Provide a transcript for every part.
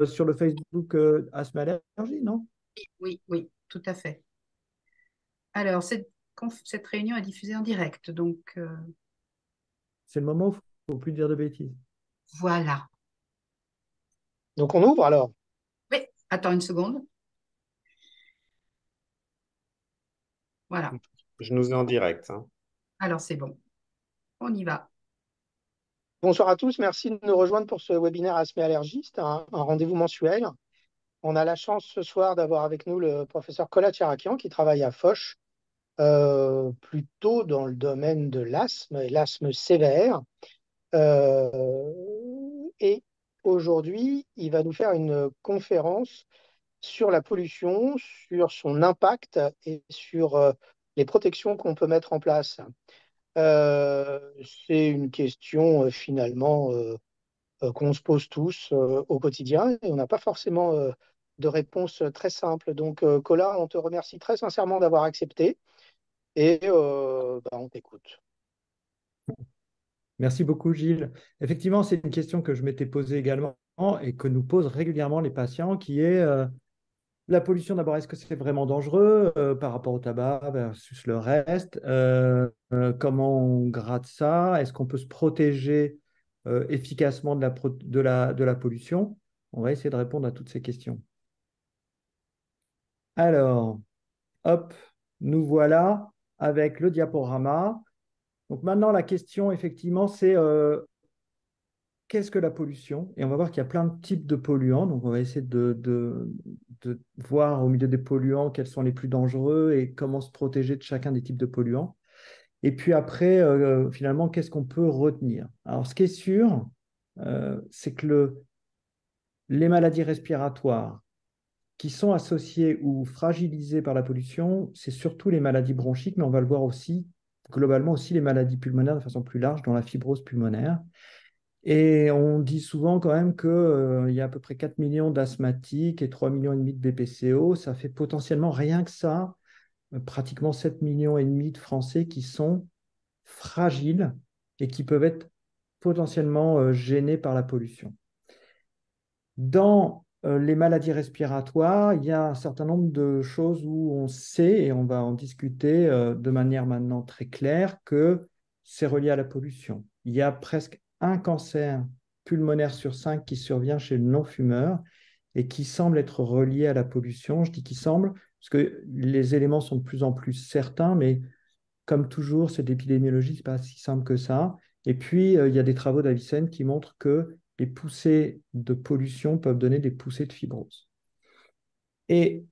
sur le Facebook Asthme Allergie, non? Oui, oui, tout à fait. Alors, cette réunion est diffusée en direct, donc C'est le moment où il ne faut plus dire de bêtises. voilà. Donc on ouvre alors. Oui, attends une seconde. Voilà. Je nous ai en direct, hein. Alors, c'est bon. On y va. Bonsoir à tous, merci de nous rejoindre pour ce webinaire Asthme et Allergie. C'est un rendez-vous mensuel. On a la chance ce soir d'avoir avec nous le professeur Kola Tcharakian qui travaille à Foch, plutôt dans le domaine de l'asthme et l'asthme sévère. Euh, et aujourd'hui, il va nous faire une conférence sur la pollution, sur son impact et sur les protections qu'on peut mettre en place. Euh, c'est une question finalement qu'on se pose tous au quotidien et on n'a pas forcément de réponse très simple. Donc, Colas, on te remercie très sincèrement d'avoir accepté et on t'écoute. Merci beaucoup, Gilles. Effectivement, c'est une question que je m'étais posée également et que nous posent régulièrement les patients, qui est la pollution. D'abord, est-ce que c'est vraiment dangereux par rapport au tabac versus le reste? Comment on gratte ça? Est-ce qu'on peut se protéger efficacement de la pollution? On va essayer de répondre à toutes ces questions. Alors, hop, nous voilà avec le diaporama. Donc maintenant, la question, effectivement, c'est qu'est-ce que la pollution? Et on va voir qu'il y a plein de types de polluants. Donc, on va essayer de voir au milieu des polluants quels sont les plus dangereux et comment se protéger de chacun des types de polluants. Et puis après, finalement, qu'est-ce qu'on peut retenir? Alors, ce qui est sûr, c'est que les maladies respiratoires qui sont associées ou fragilisées par la pollution, c'est surtout les maladies bronchiques, mais on va le voir aussi, globalement aussi les maladies pulmonaires de façon plus large, dans la fibrose pulmonaire. Et on dit souvent quand même qu'il y a à peu près 4 millions d'asthmatiques et 3,5 millions de BPCO. Ça fait potentiellement rien que ça, pratiquement 7,5 millions de Français qui sont fragiles et qui peuvent être potentiellement gênés par la pollution. Dans les maladies respiratoires, il y a un certain nombre de choses où on sait, et on va en discuter de manière maintenant très claire, que c'est relié à la pollution. Il y a presque un cancer pulmonaire sur 5 qui survient chez le non-fumeur et qui semble être relié à la pollution. Je dis qu'il semble, parce que les éléments sont de plus en plus certains, mais comme toujours, c'est de l'épidémiologie, ce n'est pas si simple que ça. Et puis, il y a des travaux d'Avicenne qui montrent que les poussées de pollution peuvent donner des poussées de fibrose. Et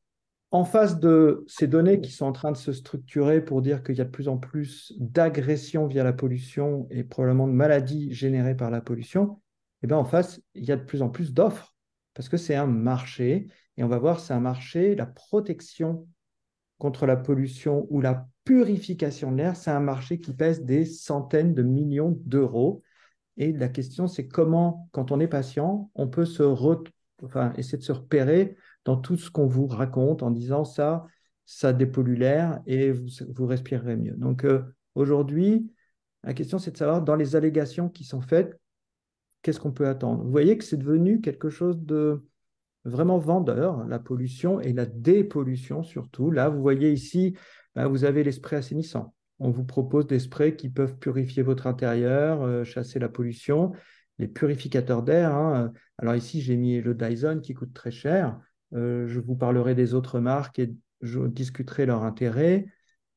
en face de ces données qui sont en train de se structurer pour dire qu'il y a de plus en plus d'agressions via la pollution et probablement de maladies générées par la pollution, et bien en face, il y a de plus en plus d'offres parce que c'est un marché. Et on va voir, c'est un marché, la protection contre la pollution ou la purification de l'air, c'est un marché qui pèse des centaines de millions d'euros. Et la question, c'est comment, quand on est patient, on peut essayer de se repérer dans tout ce qu'on vous raconte en disant ça, ça dépollue l'air et vous respirerez mieux. Donc aujourd'hui, la question, c'est de savoir, dans les allégations qui sont faites, qu'est-ce qu'on peut attendre? Vous voyez que c'est devenu quelque chose de vraiment vendeur, la pollution et la dépollution surtout. Là, vous voyez ici, vous avez les sprays assainissants. On vous propose des sprays qui peuvent purifier votre intérieur, chasser la pollution, les purificateurs d'air, hein. Alors ici, j'ai mis le Dyson qui coûte très cher. Je vous parlerai des autres marques et je discuterai leur intérêt.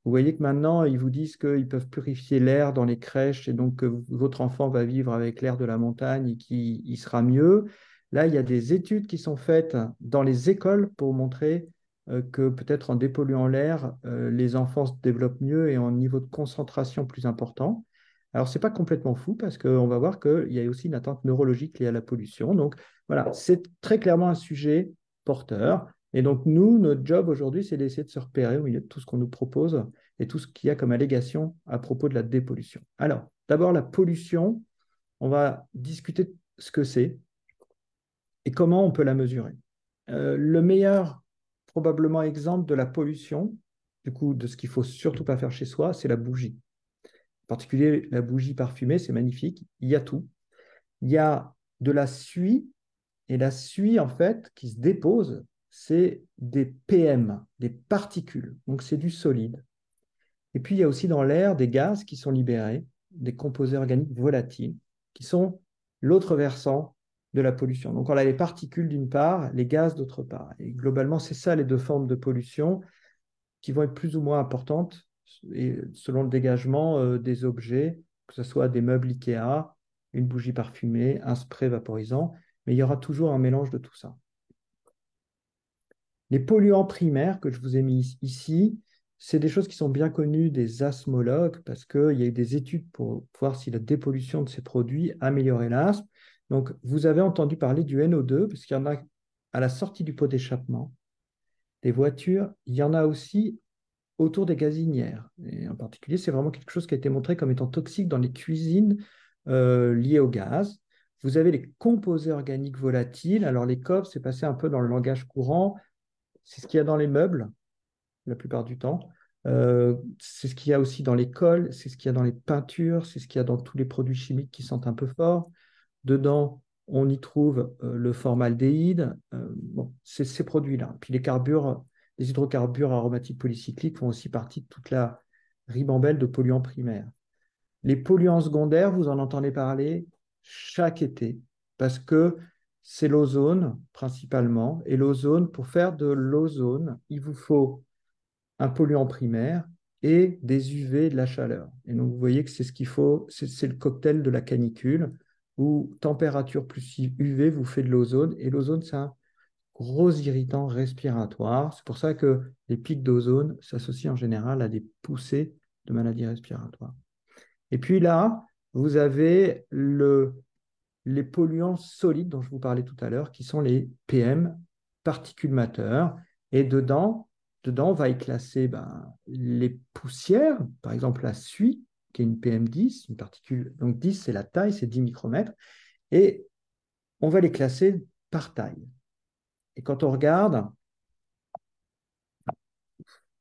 Vous voyez que maintenant, ils vous disent qu'ils peuvent purifier l'air dans les crèches et donc que votre enfant va vivre avec l'air de la montagne et qu'il sera mieux. Là, il y a des études qui sont faites dans les écoles pour montrer que peut-être en dépolluant l'air, les enfants se développent mieux et ont un niveau de concentration plus important. Alors, ce n'est pas complètement fou parce qu'on va voir qu'il y a aussi une atteinte neurologique liée à la pollution. Donc, voilà, c'est très clairement un sujet porteur. Et donc, nous, notre job aujourd'hui, c'est d'essayer de se repérer au milieu de tout ce qu'on nous propose et tout ce qu'il y a comme allégation à propos de la dépollution. Alors, d'abord, la pollution, on va discuter de ce que c'est et comment on peut la mesurer. Le meilleur, probablement, exemple de la pollution, du coup, de ce qu'il ne faut surtout pas faire chez soi, c'est la bougie. En particulier, la bougie parfumée, c'est magnifique. Il y a tout. Il y a de la suie Et la suie, en fait, qui se dépose, c'est des PM, des particules. Donc, c'est du solide. Et puis, il y a aussi dans l'air des gaz qui sont libérés, des composés organiques volatiles, qui sont l'autre versant de la pollution. Donc, on a les particules d'une part, les gaz d'autre part. Et globalement, c'est ça les deux formes de pollution qui vont être plus ou moins importantes et selon le dégagement des objets, que ce soit des meubles Ikea, une bougie parfumée, un spray vaporisant, mais il y aura toujours un mélange de tout ça. Les polluants primaires que je vous ai mis ici, c'est des choses qui sont bien connues des asthmologues parce qu'il y a eu des études pour voir si la dépollution de ces produits améliorait l'asthme. Donc, vous avez entendu parler du NO2 parce qu'il y en a à la sortie du pot d'échappement des voitures. Il y en a aussi autour des gazinières. Et en particulier, c'est vraiment quelque chose qui a été montré comme étant toxique dans les cuisines liées au gaz. Vous avez les composés organiques volatiles. Alors, les COV, c'est passé un peu dans le langage courant. C'est ce qu'il y a dans les meubles, la plupart du temps. C'est ce qu'il y a aussi dans les colles, c'est ce qu'il y a dans les peintures, c'est ce qu'il y a dans tous les produits chimiques qui sentent un peu fort. Dedans, on y trouve le formaldéhyde. Bon, c'est ces produits-là. Puis les hydrocarbures aromatiques polycycliques font aussi partie de toute la ribambelle de polluants primaires. Les polluants secondaires, vous en entendez parler chaque été, parce que c'est l'ozone principalement. Et l'ozone, pour faire de l'ozone, il vous faut un polluant primaire et des UV et de la chaleur. Et donc, vous voyez que c'est ce qu'il faut, c'est le cocktail de la canicule, où température plus UV vous fait de l'ozone. Et l'ozone, c'est un gros irritant respiratoire. C'est pour ça que les pics d'ozone s'associent en général à des poussées de maladies respiratoires. Et puis là, vous avez les polluants solides dont je vous parlais tout à l'heure, qui sont les PM, particules mateurs. Et dedans, on va y classer les poussières, par exemple la suie, qui est une PM10, une particule. Donc 10, c'est la taille, c'est 10 micromètres. Et on va les classer par taille. Et quand on regarde,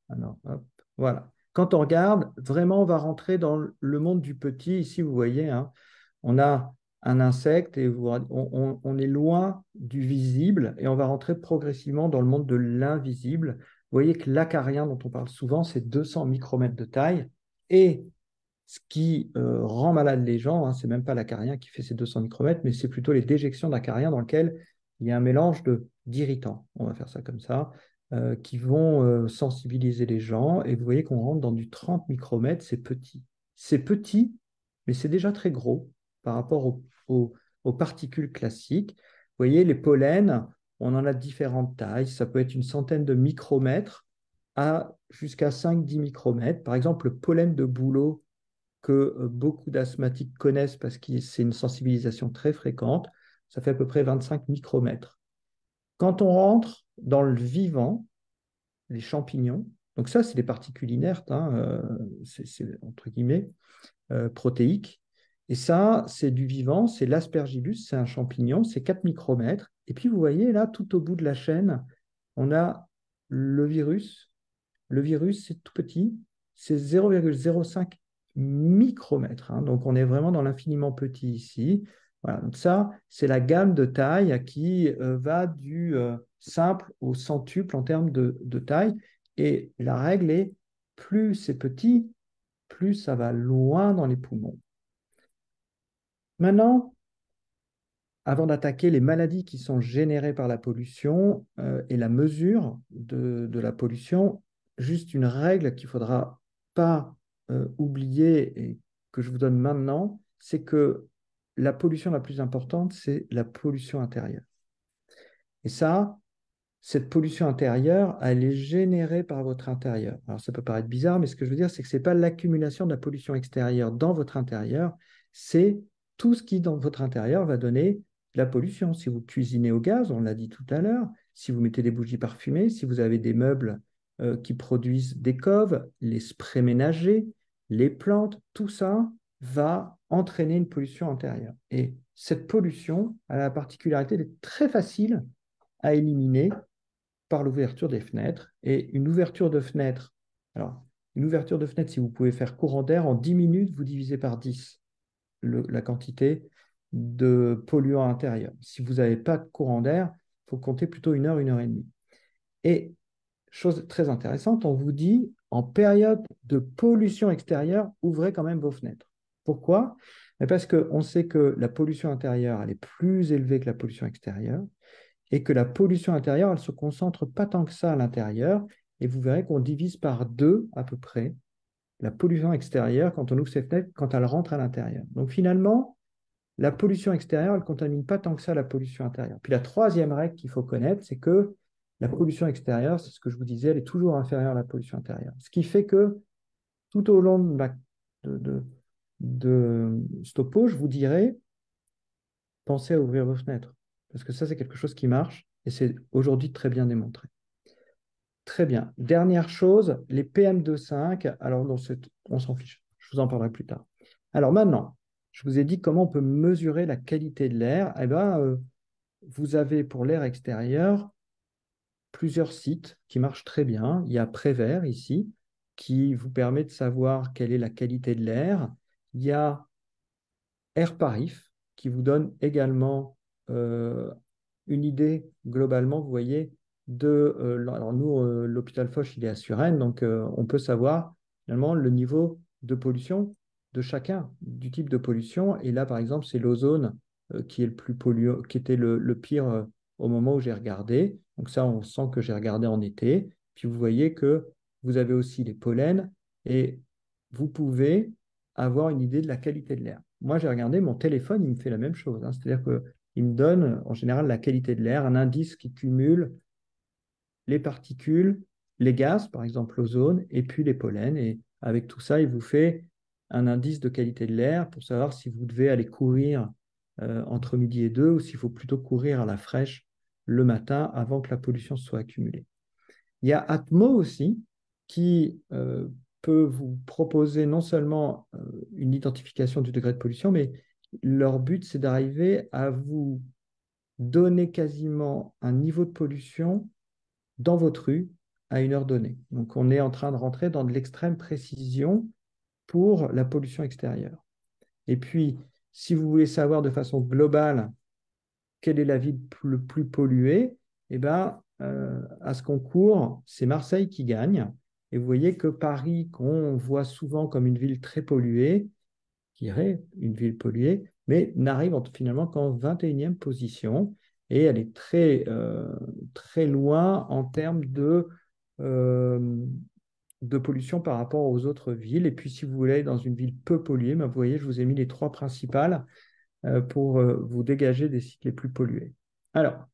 alors, hop, voilà. Quand on regarde, vraiment, on va rentrer dans le monde du petit. Ici, vous voyez, hein, on a un insecte et on est loin du visible et on va rentrer progressivement dans le monde de l'invisible. Vous voyez que l'acarien dont on parle souvent, c'est 200 micromètres de taille. Et ce qui rend malade les gens, hein, c'est même pas l'acarien qui fait ces 200 micromètres, mais c'est plutôt les déjections d'acariens dans lesquelles il y a un mélange d'irritants, on va faire ça comme ça, qui vont sensibiliser les gens. Et vous voyez qu'on rentre dans du 30 micromètres, c'est petit. C'est petit, mais c'est déjà très gros par rapport aux particules classiques. Vous voyez, les pollens, on en a différentes tailles. Ça peut être une centaine de micromètres à jusqu'à 5-10 micromètres. Par exemple, le pollen de bouleau que beaucoup d'asthmatiques connaissent parce que c'est une sensibilisation très fréquente, ça fait à peu près 25 micromètres. Quand on rentre dans le vivant, les champignons, donc ça, c'est des particules inertes, hein, c'est entre guillemets protéiques. Et ça, c'est du vivant, c'est l'aspergillus, c'est un champignon, c'est 4 micromètres. Et puis, vous voyez, là, tout au bout de la chaîne, on a le virus. Le virus, c'est tout petit, c'est 0,05 micromètres. Hein. Donc, on est vraiment dans l'infiniment petit ici. Voilà, donc ça, c'est la gamme de taille qui va du simple au centuple en termes de taille. Et la règle est, plus c'est petit, plus ça va loin dans les poumons. Maintenant, avant d'attaquer les maladies qui sont générées par la pollution et la mesure de la pollution, juste une règle qu'il ne faudra pas oublier et que je vous donne maintenant, c'est que la pollution la plus importante, c'est la pollution intérieure. Et ça, cette pollution intérieure, elle est générée par votre intérieur. Alors ça peut paraître bizarre, mais ce que je veux dire, c'est que ce n'est pas l'accumulation de la pollution extérieure dans votre intérieur, c'est tout ce qui, dans votre intérieur, va donner de la pollution. Si vous cuisinez au gaz, on l'a dit tout à l'heure, si vous mettez des bougies parfumées, si vous avez des meubles qui produisent des coves, les sprays ménagers, les plantes, tout ça va entraîner une pollution intérieure. Et cette pollution a la particularité d'être très facile à éliminer par l'ouverture des fenêtres. Et une ouverture de fenêtre, alors, une ouverture de fenêtre, si vous pouvez faire courant d'air, en 10 minutes, vous divisez par 10 la quantité de polluants intérieurs. Si vous n'avez pas de courant d'air, il faut compter plutôt 1 heure, 1 heure et demie. Et chose très intéressante, on vous dit, en période de pollution extérieure, ouvrez quand même vos fenêtres. Pourquoi? Parce qu'on sait que la pollution intérieure, elle est plus élevée que la pollution extérieure, et que la pollution intérieure, elle ne se concentre pas tant que ça à l'intérieur, et vous verrez qu'on divise par 2 à peu près la pollution extérieure quand on ouvre ses fenêtres, quand elle rentre à l'intérieur. Donc finalement, la pollution extérieure, elle ne contamine pas tant que ça la pollution intérieure. Puis la troisième règle qu'il faut connaître, c'est que la pollution extérieure, c'est ce que je vous disais, elle est toujours inférieure à la pollution intérieure. Ce qui fait que tout au long de ce topo, je vous dirais, pensez à ouvrir vos fenêtres. Parce que ça, c'est quelque chose qui marche et c'est aujourd'hui très bien démontré. Très bien. Dernière chose, les PM2,5. Alors, on s'en fiche. Je vous en parlerai plus tard. Alors maintenant, je vous ai dit comment on peut mesurer la qualité de l'air. Eh bien, vous avez pour l'air extérieur plusieurs sites qui marchent très bien. Il y a Prévert ici, qui vous permet de savoir quelle est la qualité de l'air. Il y a AirParif, qui vous donne également une idée globalement, vous voyez, alors nous, l'hôpital Foch, il est à Suresnes, donc on peut savoir finalement le niveau de pollution de chacun, du type de pollution. Et là, par exemple, c'est l'ozone qui est le plus polluant, qui était le pire au moment où j'ai regardé. Donc ça, on sent que j'ai regardé en été. Puis vous voyez que vous avez aussi les pollens et vous pouvez avoir une idée de la qualité de l'air. Moi, j'ai regardé, mon téléphone, il me fait la même chose, hein. C'est-à-dire qu'il me donne en général la qualité de l'air, un indice qui cumule les particules, les gaz, par exemple l'ozone, et puis les pollens. Et avec tout ça, il vous fait un indice de qualité de l'air pour savoir si vous devez aller courir entre midi et 2 ou s'il faut plutôt courir à la fraîche le matin avant que la pollution soit accumulée. Il y a Atmo aussi qui peut vous proposer non seulement une identification du degré de pollution, mais leur but, c'est d'arriver à vous donner quasiment un niveau de pollution dans votre rue à une heure donnée. Donc, on est en train de rentrer dans de l'extrême précision pour la pollution extérieure. Et puis, si vous voulez savoir de façon globale quelle est la ville le plus polluée, eh ben, à ce concours, c'est Marseille qui gagne. Et vous voyez que Paris, qu'on voit souvent comme une ville très polluée, qui est une ville polluée, mais n'arrive finalement qu'en 21e position. Et elle est très loin en termes de pollution par rapport aux autres villes. Et puis, si vous voulez aller dans une ville peu polluée, ben, vous voyez, je vous ai mis les 3 principales pour vous dégager des sites les plus pollués. Alors,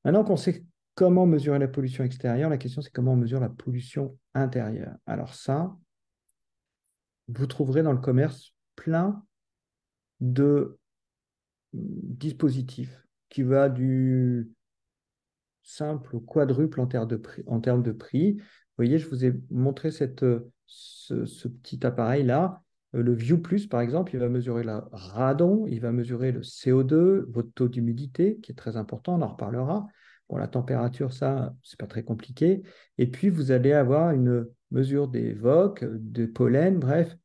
maintenant qu'on sait comment mesurer la pollution extérieure, la question c'est comment on mesure la pollution intérieure. Alors ça, vous trouverez dans le commerce plein de dispositifs qui va du simple au quadruple en termes de prix. Vous voyez, je vous ai montré ce petit appareil-là. Le View Plus, par exemple, il va mesurer la radon, il va mesurer le CO2, votre taux d'humidité, qui est très important, on en reparlera. Bon, la température, ça, c'est pas très compliqué. Et puis, vous allez avoir une mesure des VOC, des pollens, bref,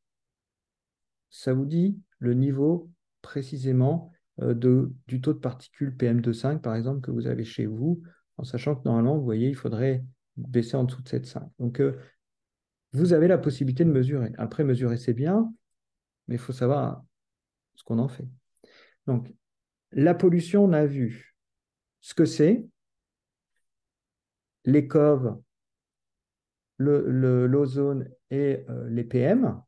ça vous dit le niveau précisément du taux de particules PM2,5, par exemple, que vous avez chez vous, en sachant que normalement, vous voyez, il faudrait baisser en dessous de 7,5. Donc, vous avez la possibilité de mesurer. Après, mesurer, c'est bien, mais il faut savoir ce qu'on en fait. Donc, la pollution, on a vu ce que c'est, les COV, l'ozone et les PM.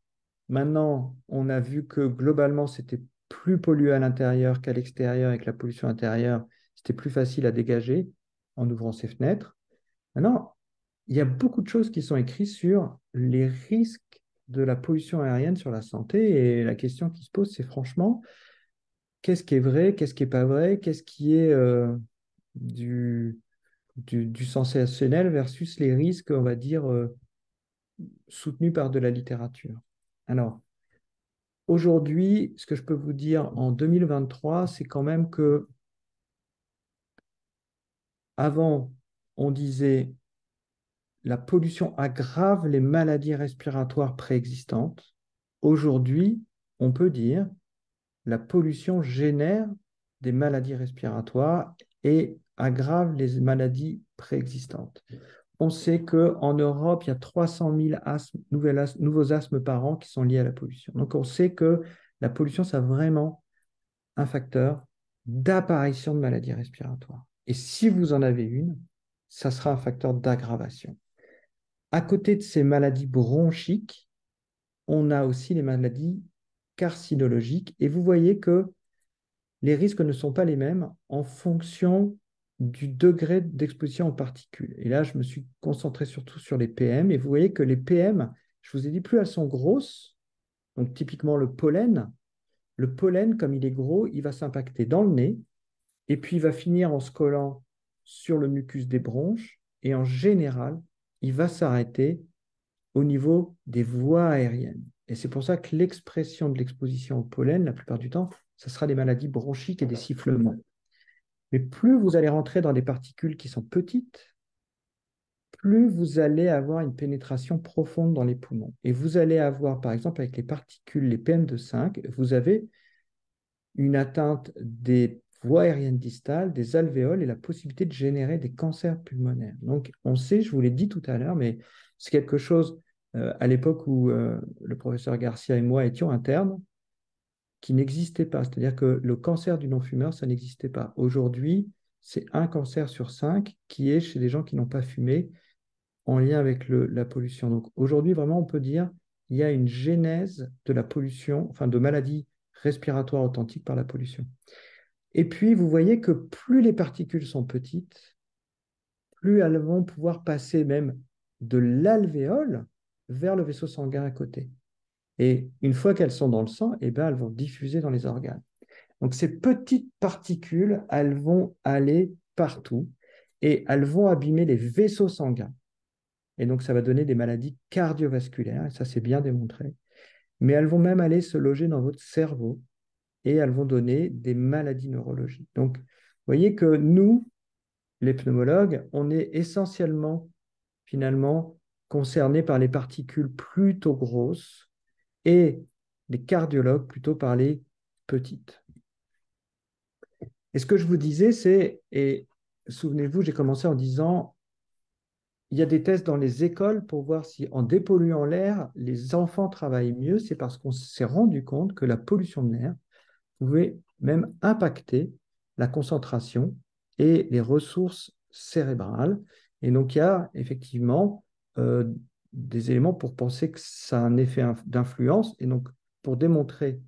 Maintenant, on a vu que globalement, c'était plus pollué à l'intérieur qu'à l'extérieur et que la pollution intérieure, c'était plus facile à dégager en ouvrant ses fenêtres. Maintenant, il y a beaucoup de choses qui sont écrites sur les risques de la pollution aérienne sur la santé. Et la question qui se pose, c'est franchement, qu'est-ce qui est vrai, qu'est-ce qui n'est pas vrai, qu'est-ce qui est du sensationnel versus les risques, on va dire, soutenus par de la littérature. Alors, aujourd'hui, ce que je peux vous dire en 2023, c'est quand même que avant, on disait la pollution aggrave les maladies respiratoires préexistantes. Aujourd'hui, on peut dire la pollution génère des maladies respiratoires et aggrave les maladies préexistantes. On sait qu'en Europe, il y a 300 000 nouveaux asthmes par an qui sont liés à la pollution. Donc, on sait que la pollution, c'est vraiment un facteur d'apparition de maladies respiratoires. Et si vous en avez une, ça sera un facteur d'aggravation. À côté de ces maladies bronchiques, on a aussi les maladies carcinologiques. Et vous voyez que les risques ne sont pas les mêmes en fonction du degré d'exposition aux particules. Et là, je me suis concentré surtout sur les PM. Et vous voyez que les PM, je vous ai dit, plus elles sont grosses, donc typiquement le pollen, comme il est gros, il va s'impacter dans le nez, et puis il va finir en se collant sur le mucus des bronches, et en général, il va s'arrêter au niveau des voies aériennes. Et c'est pour ça que l'expression de l'exposition au pollen, la plupart du temps, ce sera des maladies bronchiques et des sifflements. Mais plus vous allez rentrer dans des particules qui sont petites, plus vous allez avoir une pénétration profonde dans les poumons. Et vous allez avoir, par exemple, avec les particules, les PM2,5, vous avez une atteinte des voies aériennes distales, des alvéoles et la possibilité de générer des cancers pulmonaires. Donc, on sait, je vous l'ai dit tout à l'heure, mais c'est quelque chose, à l'époque où le professeur Garcia et moi étions internes, qui n'existait pas. C'est-à-dire que le cancer du non-fumeur, ça n'existait pas. Aujourd'hui, c'est un cancer sur 5 qui est chez des gens qui n'ont pas fumé en lien avec la pollution. Donc aujourd'hui, vraiment, on peut dire qu'il y a une genèse de la pollution, enfin de maladies respiratoires authentiques par la pollution. Et puis, vous voyez que plus les particules sont petites, plus elles vont pouvoir passer même de l'alvéole vers le vaisseau sanguin à côté. Et une fois qu'elles sont dans le sang, eh ben, elles vont diffuser dans les organes. Donc ces petites particules, elles vont aller partout et elles vont abîmer les vaisseaux sanguins. Et donc ça va donner des maladies cardiovasculaires, et ça c'est bien démontré. Mais elles vont même aller se loger dans votre cerveau et elles vont donner des maladies neurologiques. Donc vous voyez que nous, les pneumologues, on est essentiellement finalement concernés par les particules plutôt grosses et les cardiologues plutôt par les petites. Et ce que je vous disais, c'est, et souvenez-vous, j'ai commencé en disant, il y a des tests dans les écoles pour voir si en dépolluant l'air, les enfants travaillent mieux. C'est parce qu'on s'est rendu compte que la pollution de l'air pouvait même impacter la concentration et les ressources cérébrales. Et donc, il y a effectivement des éléments pour penser que ça a un effet d'influence. Et donc, pour démontrer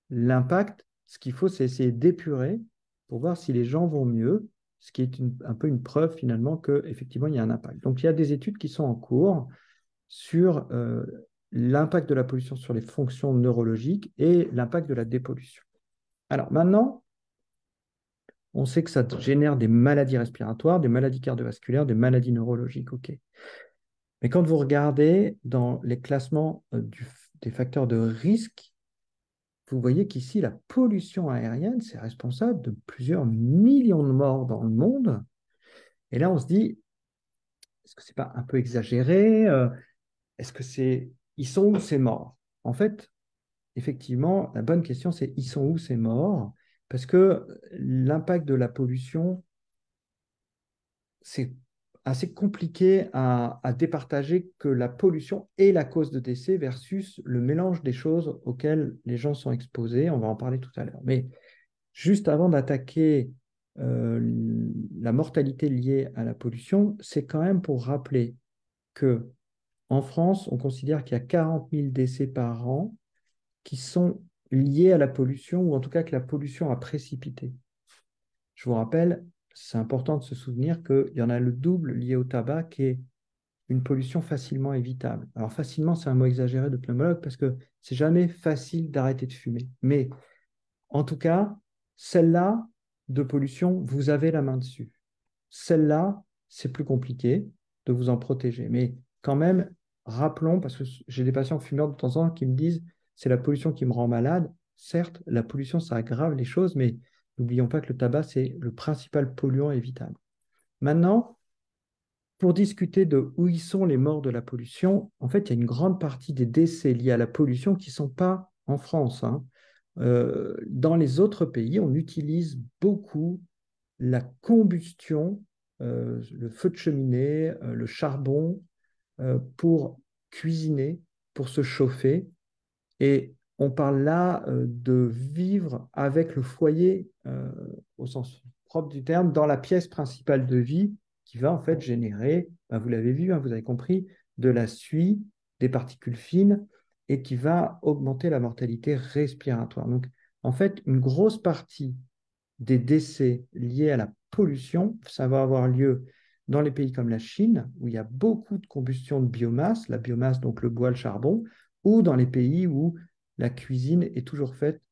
l'impact, ce qu'il faut, c'est essayer d'épurer pour voir si les gens vont mieux, ce qui est un peu une preuve finalement qu'effectivement, il y a un impact. Donc, il y a des études qui sont en cours sur l'impact de la pollution sur les fonctions neurologiques et l'impact de la dépollution. Alors maintenant, on sait que ça génère des maladies respiratoires, des maladies cardiovasculaires, des maladies neurologiques, ok. Mais quand vous regardez dans les classements des facteurs de risque, vous voyez qu'ici, la pollution aérienne, c'est responsable de plusieurs millions de morts dans le monde. Et là, on se dit, est-ce que ce n'est pas un peu exagéré? Est-ce que c'est... Ils sont où ces morts? En fait, effectivement, la bonne question, c'est ils sont où ces morts? Parce que l'impact de la pollution, c'est assez compliqué à départager que la pollution est la cause de décès versus le mélange des choses auxquelles les gens sont exposés. On va en parler tout à l'heure. Mais juste avant d'attaquer la mortalité liée à la pollution, c'est quand même pour rappeler que en France, on considère qu'il y a 40 000 décès par an qui sont liés à la pollution, ou en tout cas que la pollution a précipité. Je vous rappelle, c'est important de se souvenir qu'il y en a le double lié au tabac, qui est une pollution facilement évitable. Alors facilement, c'est un mot exagéré de pneumologue parce que c'est jamais facile d'arrêter de fumer. Mais en tout cas, celle-là de pollution, vous avez la main dessus. Celle-là, c'est plus compliqué de vous en protéger. Mais quand même, rappelons, parce que j'ai des patients fumeurs de temps en temps qui me disent c'est la pollution qui me rend malade. Certes, la pollution, ça aggrave les choses, mais n'oublions pas que le tabac, c'est le principal polluant évitable. Maintenant, pour discuter de où y sont les morts de la pollution, en fait, il y a une grande partie des décès liés à la pollution qui ne sont pas en France. Dans les autres pays, on utilise beaucoup la combustion, le feu de cheminée, le charbon, pour cuisiner, pour se chauffer. Et on parle là de vivre avec le foyer, au sens propre du terme, dans la pièce principale de vie qui va en fait générer, ben, vous l'avez vu, hein, vous avez compris, de la suie, des particules fines et qui va augmenter la mortalité respiratoire. Donc, en fait, une grosse partie des décès liés à la pollution, ça va avoir lieu dans les pays comme la Chine, où il y a beaucoup de combustion de biomasse, la biomasse, donc le bois, le charbon, ou dans les pays où la cuisine est toujours faite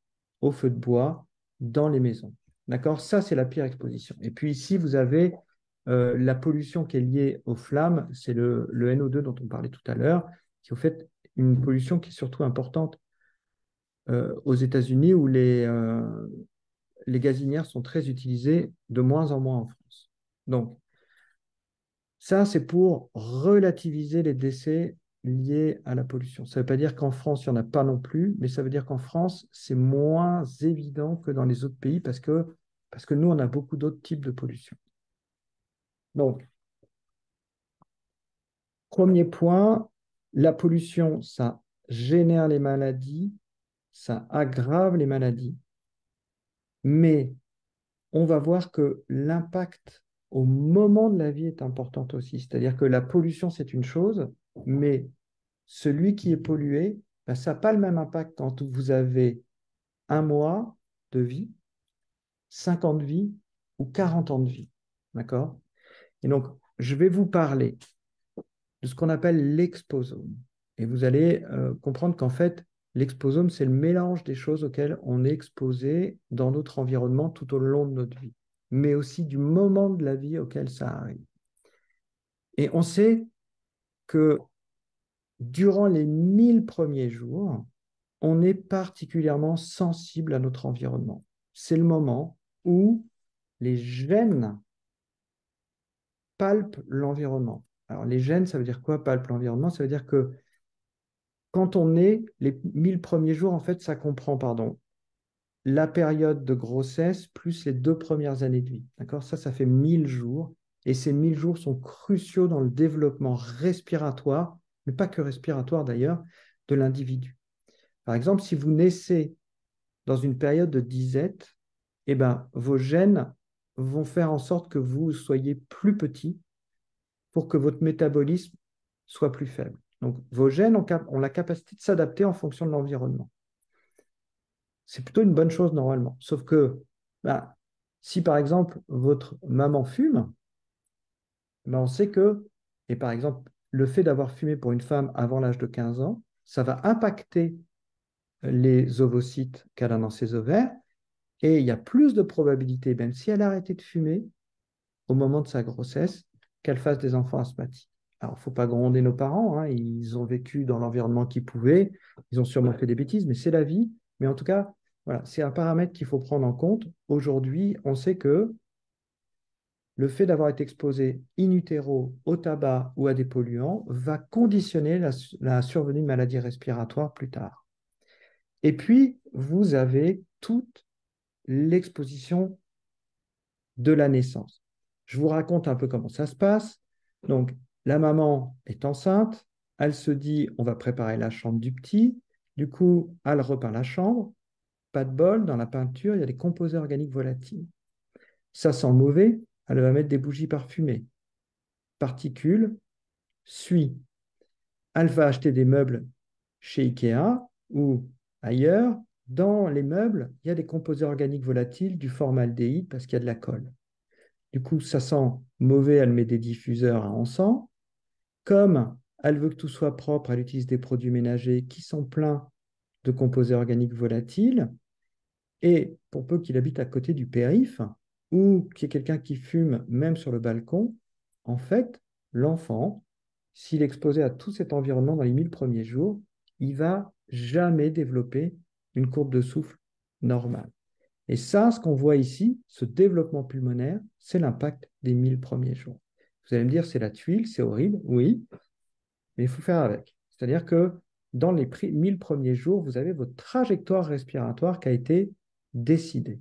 au feu de bois dans les maisons. D'accord? Ça, c'est la pire exposition. Et puis ici, vous avez la pollution qui est liée aux flammes, c'est le NO2 dont on parlait tout à l'heure, qui est au fait une pollution qui est surtout importante aux États-Unis où les gazinières sont très utilisées de moins en moins en France. Donc, ça, c'est pour relativiser les décès liés à la pollution. Ça ne veut pas dire qu'en France, il n'y en a pas non plus, mais ça veut dire qu'en France, c'est moins évident que dans les autres pays parce que nous, on a beaucoup d'autres types de pollution. Donc, premier point, la pollution, ça génère les maladies, ça aggrave les maladies, mais on va voir que l'impact au moment de la vie est important aussi. C'est-à-dire que la pollution, c'est une chose, mais celui qui est pollué, ben, ça n'a pas le même impact quand vous avez 1 mois de vie, 5 ans de vie ou 40 ans de vie. D'accord? Et donc, je vais vous parler de ce qu'on appelle l'exposome. Et vous allez comprendre qu'en fait, l'exposome, c'est le mélange des choses auxquelles on est exposé dans notre environnement tout au long de notre vie, mais aussi du moment de la vie auquel ça arrive. Et on sait que durant les 1000 premiers jours, on est particulièrement sensible à notre environnement. C'est le moment où les gènes palpent l'environnement. Alors, les gènes, ça veut dire quoi, palpent l'environnement? Ça veut dire que quand on est, les 1000 premiers jours, en fait, ça comprend, pardon, la période de grossesse plus les 2 premières années de vie. D'accord? Ça fait 1000 jours. Et ces 1000 jours sont cruciaux dans le développement respiratoire, mais pas que respiratoire d'ailleurs, de l'individu. Par exemple, si vous naissez dans une période de disette, eh ben, vos gènes vont faire en sorte que vous soyez plus petit pour que votre métabolisme soit plus faible. Donc, vos gènes ont la capacité de s'adapter en fonction de l'environnement. C'est plutôt une bonne chose normalement. Sauf que bah, si par exemple votre maman fume, bah, on sait que, et par exemple, le fait d'avoir fumé pour une femme avant l'âge de 15 ans, ça va impacter les ovocytes qu'elle a dans ses ovaires, et il y a plus de probabilité, même si elle a arrêté de fumer au moment de sa grossesse, qu'elle fasse des enfants asthmatiques. Alors, il ne faut pas gronder nos parents, hein, ils ont vécu dans l'environnement qu'ils pouvaient, ils ont sûrement fait des bêtises, mais c'est la vie. Mais en tout cas, voilà, c'est un paramètre qu'il faut prendre en compte. Aujourd'hui, on sait que le fait d'avoir été exposé in utero au tabac ou à des polluants va conditionner la survenue de maladies respiratoires plus tard. Et puis, vous avez toute l'exposition de la naissance. Je vous raconte un peu comment ça se passe. Donc, la maman est enceinte, elle se dit, on va préparer la chambre du petit. Du coup, elle repeint la chambre. Pas de bol, dans la peinture, il y a des composés organiques volatiles. Ça sent mauvais, elle va mettre des bougies parfumées. Particules, suie. Elle va acheter des meubles chez Ikea ou ailleurs. Dans les meubles, il y a des composés organiques volatiles, du formaldéhyde parce qu'il y a de la colle. Du coup, ça sent mauvais, elle met des diffuseurs à encens. Comme elle veut que tout soit propre, elle utilise des produits ménagers qui sont pleins de composés organiques volatiles. Et pour peu qu'il habite à côté du périph' ou qu'il y ait quelqu'un qui fume même sur le balcon, en fait, l'enfant, s'il est exposé à tout cet environnement dans les 1000 premiers jours, il va jamais développer une courbe de souffle normale. Et ça, ce qu'on voit ici, ce développement pulmonaire, c'est l'impact des 1000 premiers jours. Vous allez me dire, c'est la tuile, c'est horrible, oui, mais il faut faire avec. C'est-à-dire que dans les 1000 premiers jours, vous avez votre trajectoire respiratoire qui a été décidée.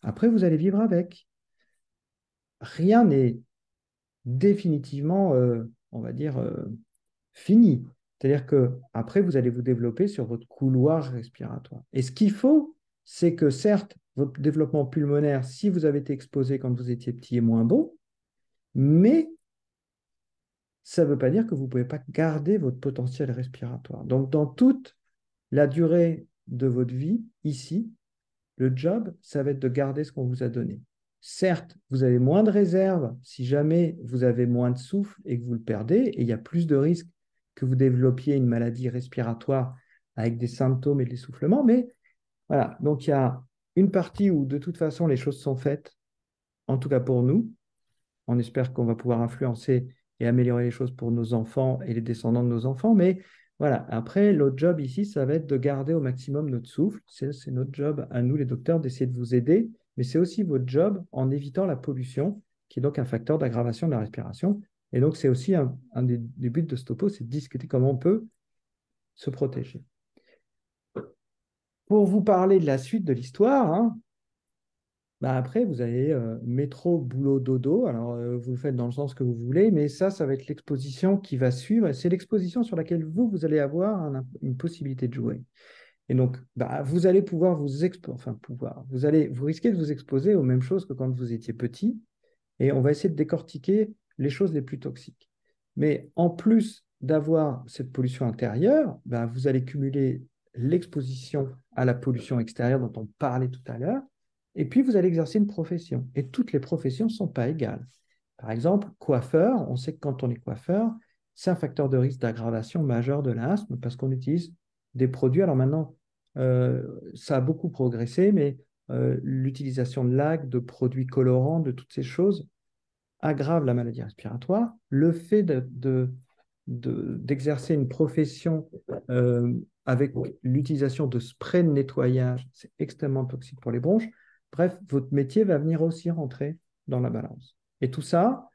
Après, vous allez vivre avec. Rien n'est définitivement, on va dire, fini. C'est-à-dire que après, vous allez vous développer sur votre couloir respiratoire. Et ce qu'il faut, c'est que certes, votre développement pulmonaire, si vous avez été exposé quand vous étiez petit, est moins bon, mais ça ne veut pas dire que vous ne pouvez pas garder votre potentiel respiratoire. Donc, dans toute la durée de votre vie, ici, le job, ça va être de garder ce qu'on vous a donné. Certes, vous avez moins de réserves si jamais vous avez moins de souffle et que vous le perdez, et il y a plus de risques que vous développiez une maladie respiratoire avec des symptômes et de l'essoufflement, mais voilà, donc il y a une partie où de toute façon les choses sont faites, en tout cas pour nous. On espère qu'on va pouvoir influencer et améliorer les choses pour nos enfants et les descendants de nos enfants, mais voilà, après, l'autre job ici, ça va être de garder au maximum notre souffle. C'est notre job à nous, les docteurs, d'essayer de vous aider, mais c'est aussi votre job en évitant la pollution, qui est donc un facteur d'aggravation de la respiration. Et donc, c'est aussi un des buts de Stopo, c'est de discuter comment on peut se protéger. Pour vous parler de la suite de l'histoire, hein, bah après, vous avez métro, boulot, dodo. Alors, vous le faites dans le sens que vous voulez, mais ça va être l'exposition qui va suivre. C'est l'exposition sur laquelle vous allez avoir une possibilité de jouer. Et donc, bah, vous allez pouvoir vous risquez de vous exposer aux mêmes choses que quand vous étiez petit. Et on va essayer de décortiquer les choses les plus toxiques. Mais en plus d'avoir cette pollution intérieure, bah, vous allez cumuler l'exposition à la pollution extérieure dont on parlait tout à l'heure. Et puis, vous allez exercer une profession. Et toutes les professions ne sont pas égales. Par exemple, coiffeur, on sait que quand on est coiffeur, c'est un facteur de risque d'aggravation majeur de l'asthme parce qu'on utilise des produits. Alors maintenant, ça a beaucoup progressé, mais l'utilisation de lacs, de produits colorants, de toutes ces choses aggrave la maladie respiratoire. Le fait d'exercer une profession avec l'utilisation de sprays de nettoyage, c'est extrêmement toxique pour les bronches. Bref, votre métier va venir aussi rentrer dans la balance. Et tout ça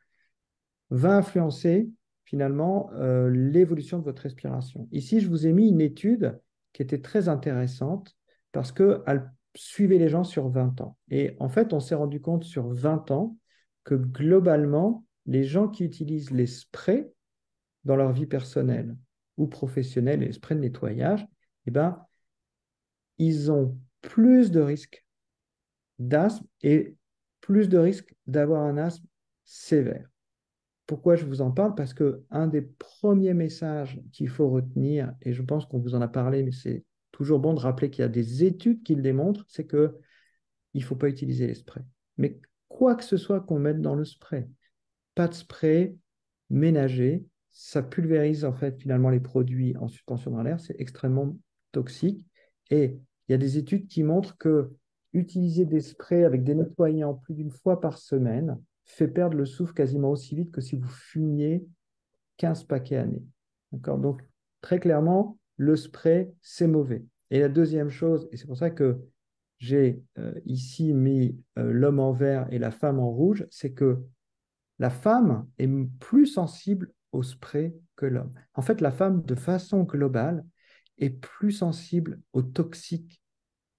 va influencer finalement l'évolution de votre respiration. Ici, je vous ai mis une étude qui était très intéressante parce qu'elle suivait les gens sur 20 ans. Et en fait, on s'est rendu compte sur 20 ans que globalement, les gens qui utilisent les sprays dans leur vie personnelle ou professionnelle, les sprays de nettoyage, eh ben, ils ont plus de risques d'asthme et plus de risques d'avoir un asthme sévère. Pourquoi je vous en parle? Parce qu'un des premiers messages qu'il faut retenir, et je pense qu'on vous en a parlé, mais c'est toujours bon de rappeler qu'il y a des études qui le démontrent, c'est qu'il ne faut pas utiliser les sprays. Mais quoi que ce soit qu'on mette dans le spray, pas de spray ménager, ça pulvérise en fait finalement les produits en suspension dans l'air, c'est extrêmement toxique. Et il y a des études qui montrent que utiliser des sprays avec des nettoyants plus d'une fois par semaine fait perdre le souffle quasiment aussi vite que si vous fumiez 15 paquets à nez. D'accord? Donc, très clairement, le spray, c'est mauvais. Et la deuxième chose, et c'est pour ça que j'ai ici mis l'homme en vert et la femme en rouge, c'est que la femme est plus sensible au spray que l'homme. En fait, la femme, de façon globale, est plus sensible aux toxiques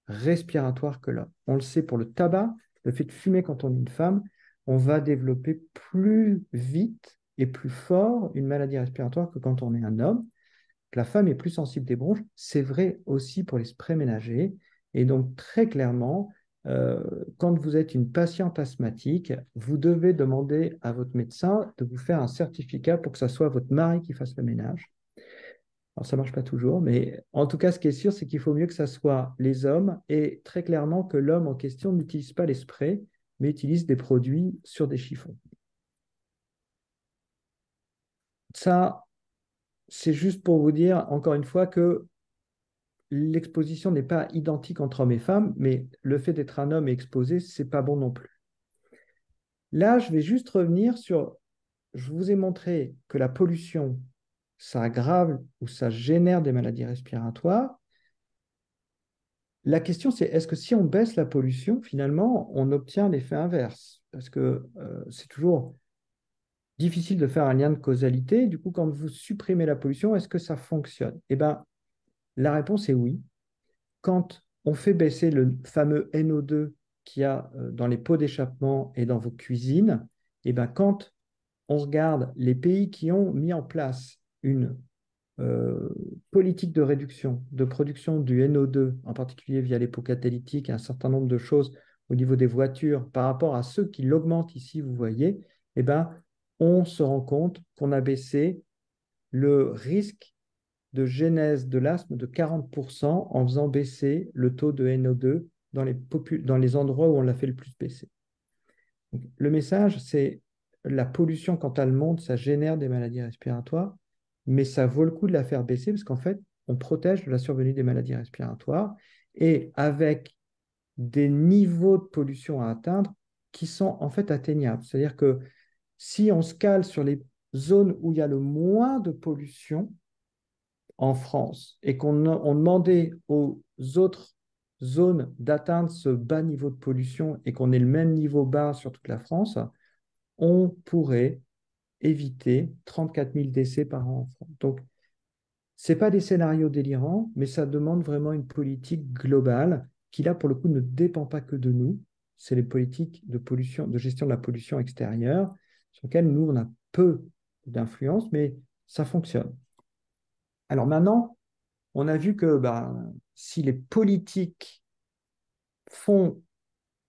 respiratoires que l'homme. On le sait pour le tabac, le fait de fumer quand on est une femme, on va développer plus vite et plus fort une maladie respiratoire que quand on est un homme. La femme est plus sensible des bronches. C'est vrai aussi pour les sprays ménagers. Et donc, très clairement, quand vous êtes une patiente asthmatique, vous devez demander à votre médecin de vous faire un certificat pour que ce soit votre mari qui fasse le ménage. Alors, ça ne marche pas toujours, mais en tout cas, ce qui est sûr, c'est qu'il faut mieux que ce soit les hommes et très clairement que l'homme en question n'utilise pas les sprays, mais utilise des produits sur des chiffons. Ça, c'est juste pour vous dire, encore une fois, que l'exposition n'est pas identique entre hommes et femmes, mais le fait d'être un homme et exposé, c'est pas bon non plus. Là, je vais juste revenir sur, je vous ai montré que la pollution, ça aggrave ou ça génère des maladies respiratoires. La question, c'est est-ce que si on baisse la pollution, finalement, on obtient l'effet inverse? Parce que c'est toujours difficile de faire un lien de causalité. Du coup, quand vous supprimez la pollution, est-ce que ça fonctionne? Eh bien, La réponse est oui. Quand on fait baisser le fameux NO2 qu'il y a dans les pots d'échappement et dans vos cuisines, et ben quand on regarde les pays qui ont mis en place une euh, politique de réduction de production du NO2, en particulier via les pots catalytiques et un certain nombre de choses au niveau des voitures, par rapport à ceux qui l'augmentent ici, vous voyez, eh ben, on se rend compte qu'on a baissé le risque de genèse de l'asthme de 40% en faisant baisser le taux de NO2 dans les endroits où on l'a fait le plus baisser. Donc, le message, c'est la pollution, quand elle monte, ça génère des maladies respiratoires, mais ça vaut le coup de la faire baisser parce qu'en fait, on protège de la survenue des maladies respiratoires et avec des niveaux de pollution à atteindre qui sont en fait atteignables. C'est-à-dire que si on se cale sur les zones où il y a le moins de pollution en France et on demandait aux autres zones d'atteindre ce bas niveau de pollution et qu'on ait le même niveau bas sur toute la France, on pourrait éviter 34 000 décès par an en France. Donc, ce n'est pas des scénarios délirants, mais ça demande vraiment une politique globale qui, là, pour le coup, ne dépend pas que de nous. C'est les politiques de pollution, de gestion de la pollution extérieure, sur lesquelles nous, on a peu d'influence, mais ça fonctionne. Alors maintenant, on a vu que si les politiques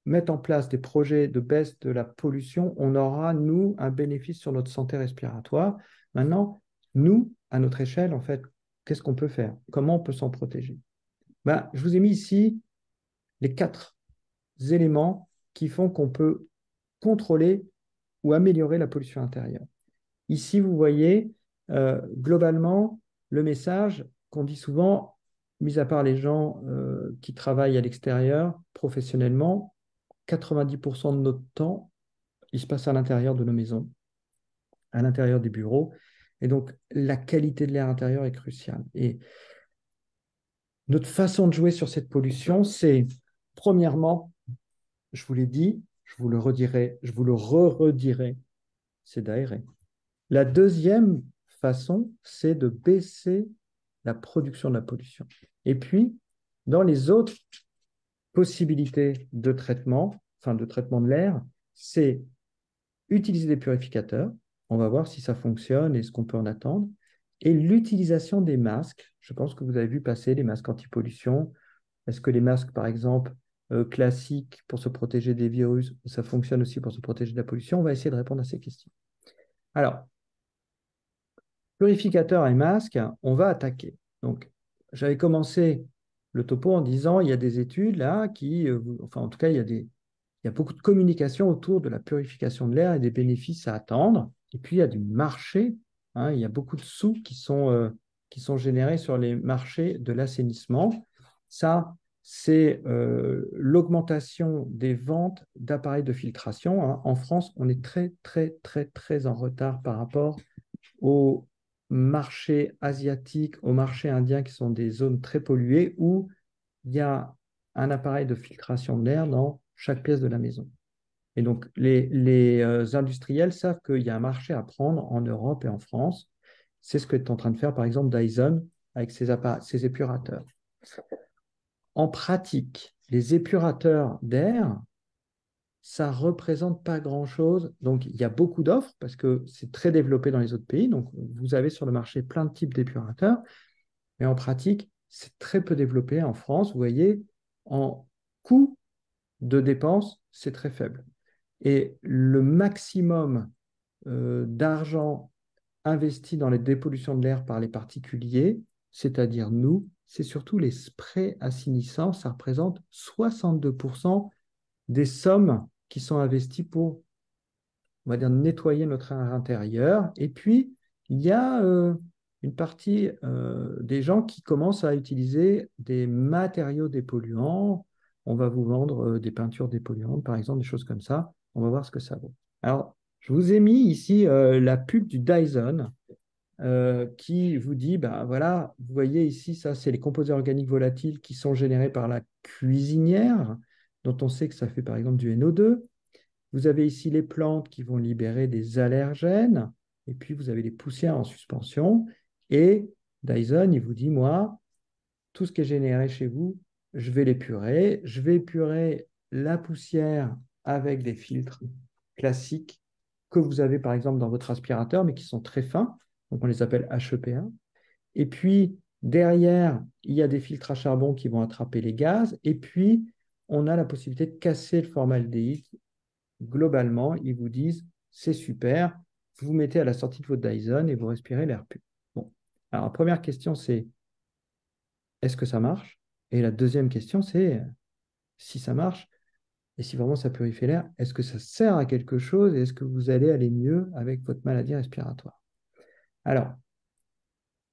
mettent en place des projets de baisse de la pollution, on aura, nous, un bénéfice sur notre santé respiratoire. Maintenant, nous, à notre échelle, en fait, qu'est-ce qu'on peut faire? Comment on peut s'en protéger? Je vous ai mis ici les 4 éléments qui font qu'on peut contrôler ou améliorer la pollution intérieure. Ici, vous voyez, globalement, le message qu'on dit souvent, mis à part les gens qui travaillent à l'extérieur professionnellement, 90% de notre temps, il se passe à l'intérieur de nos maisons, à l'intérieur des bureaux. Et donc, la qualité de l'air intérieur est cruciale. Et notre façon de jouer sur cette pollution, c'est, premièrement, je vous l'ai dit, je vous le redirai, je vous le redirai, c'est d'aérer. La deuxième façon, c'est de baisser la production de la pollution. Et puis, dans les autres possibilités de traitement, de traitement de l'air, c'est utiliser des purificateurs. On va voir si ça fonctionne et ce qu'on peut en attendre. Et l'utilisation des masques. Je pense que vous avez vu passer les masques anti-pollution. Est-ce que les masques, par exemple, classiques pour se protéger des virus, ça fonctionne aussi pour se protéger de la pollution? On va essayer de répondre à ces questions. Alors, purificateur et masque, on va attaquer. Donc, j'avais commencé le topo en disant il y a des études là qui, en tout cas, il y a beaucoup de communication autour de la purification de l'air et des bénéfices à attendre. Et puis, il y a du marché. Il y a beaucoup de sous qui sont générés sur les marchés de l'assainissement. Ça, c'est l'augmentation des ventes d'appareils de filtration. En France, on est très, très, très, très en retard par rapport aux marchés asiatiques, aux marchés indiens qui sont des zones très polluées où il y a un appareil de filtration de l'air dans chaque pièce de la maison. Et donc, les industriels savent qu'il y a un marché à prendre en Europe et en France. C'est ce qu'est en train de faire, par exemple, Dyson avec ses épurateurs. En pratique, les épurateurs d'air, ça ne représente pas grand-chose. Donc, il y a beaucoup d'offres parce que c'est très développé dans les autres pays. Donc, vous avez sur le marché plein de types d'épurateurs. Mais en pratique, c'est très peu développé en France. Vous voyez, en coût de dépenses, c'est très faible. Et le maximum d'argent investi dans les dépollutions de l'air par les particuliers, c'est-à-dire nous, c'est surtout les sprays assainissants. Ça représente 62% des sommes qui sont investies pour, on va dire, nettoyer notre air intérieur. Et puis, il y a une partie des gens qui commencent à utiliser des matériaux dépolluants. On va vous vendre des peintures dépolluantes, par exemple, des choses comme ça. On va voir ce que ça vaut. Alors, je vous ai mis ici la pub du Dyson qui vous dit, voilà, vous voyez ici, ça, c'est les composés organiques volatiles qui sont générés par la cuisinière, dont on sait que ça fait par exemple du NO2. Vous avez ici les plantes qui vont libérer des allergènes, et puis vous avez les poussières en suspension. Et Dyson, il vous dit, moi, tout ce qui est généré chez vous, je vais l'épurer. Je vais épurer la poussière avec des filtres classiques que vous avez par exemple dans votre aspirateur, mais qui sont très fins. Donc on les appelle HEPA. Et puis derrière, il y a des filtres à charbon qui vont attraper les gaz. Et puis on a la possibilité de casser le formaldéhyde. Globalement, ils vous disent c'est super, vous vous mettez à la sortie de votre Dyson et vous respirez l'air pur. Bon. Alors, la première question, c'est est-ce que ça marche? Et la deuxième question, c'est si ça marche et si vraiment ça purifie l'air, est-ce que ça sert à quelque chose et est-ce que vous allez aller mieux avec votre maladie respiratoire? Alors,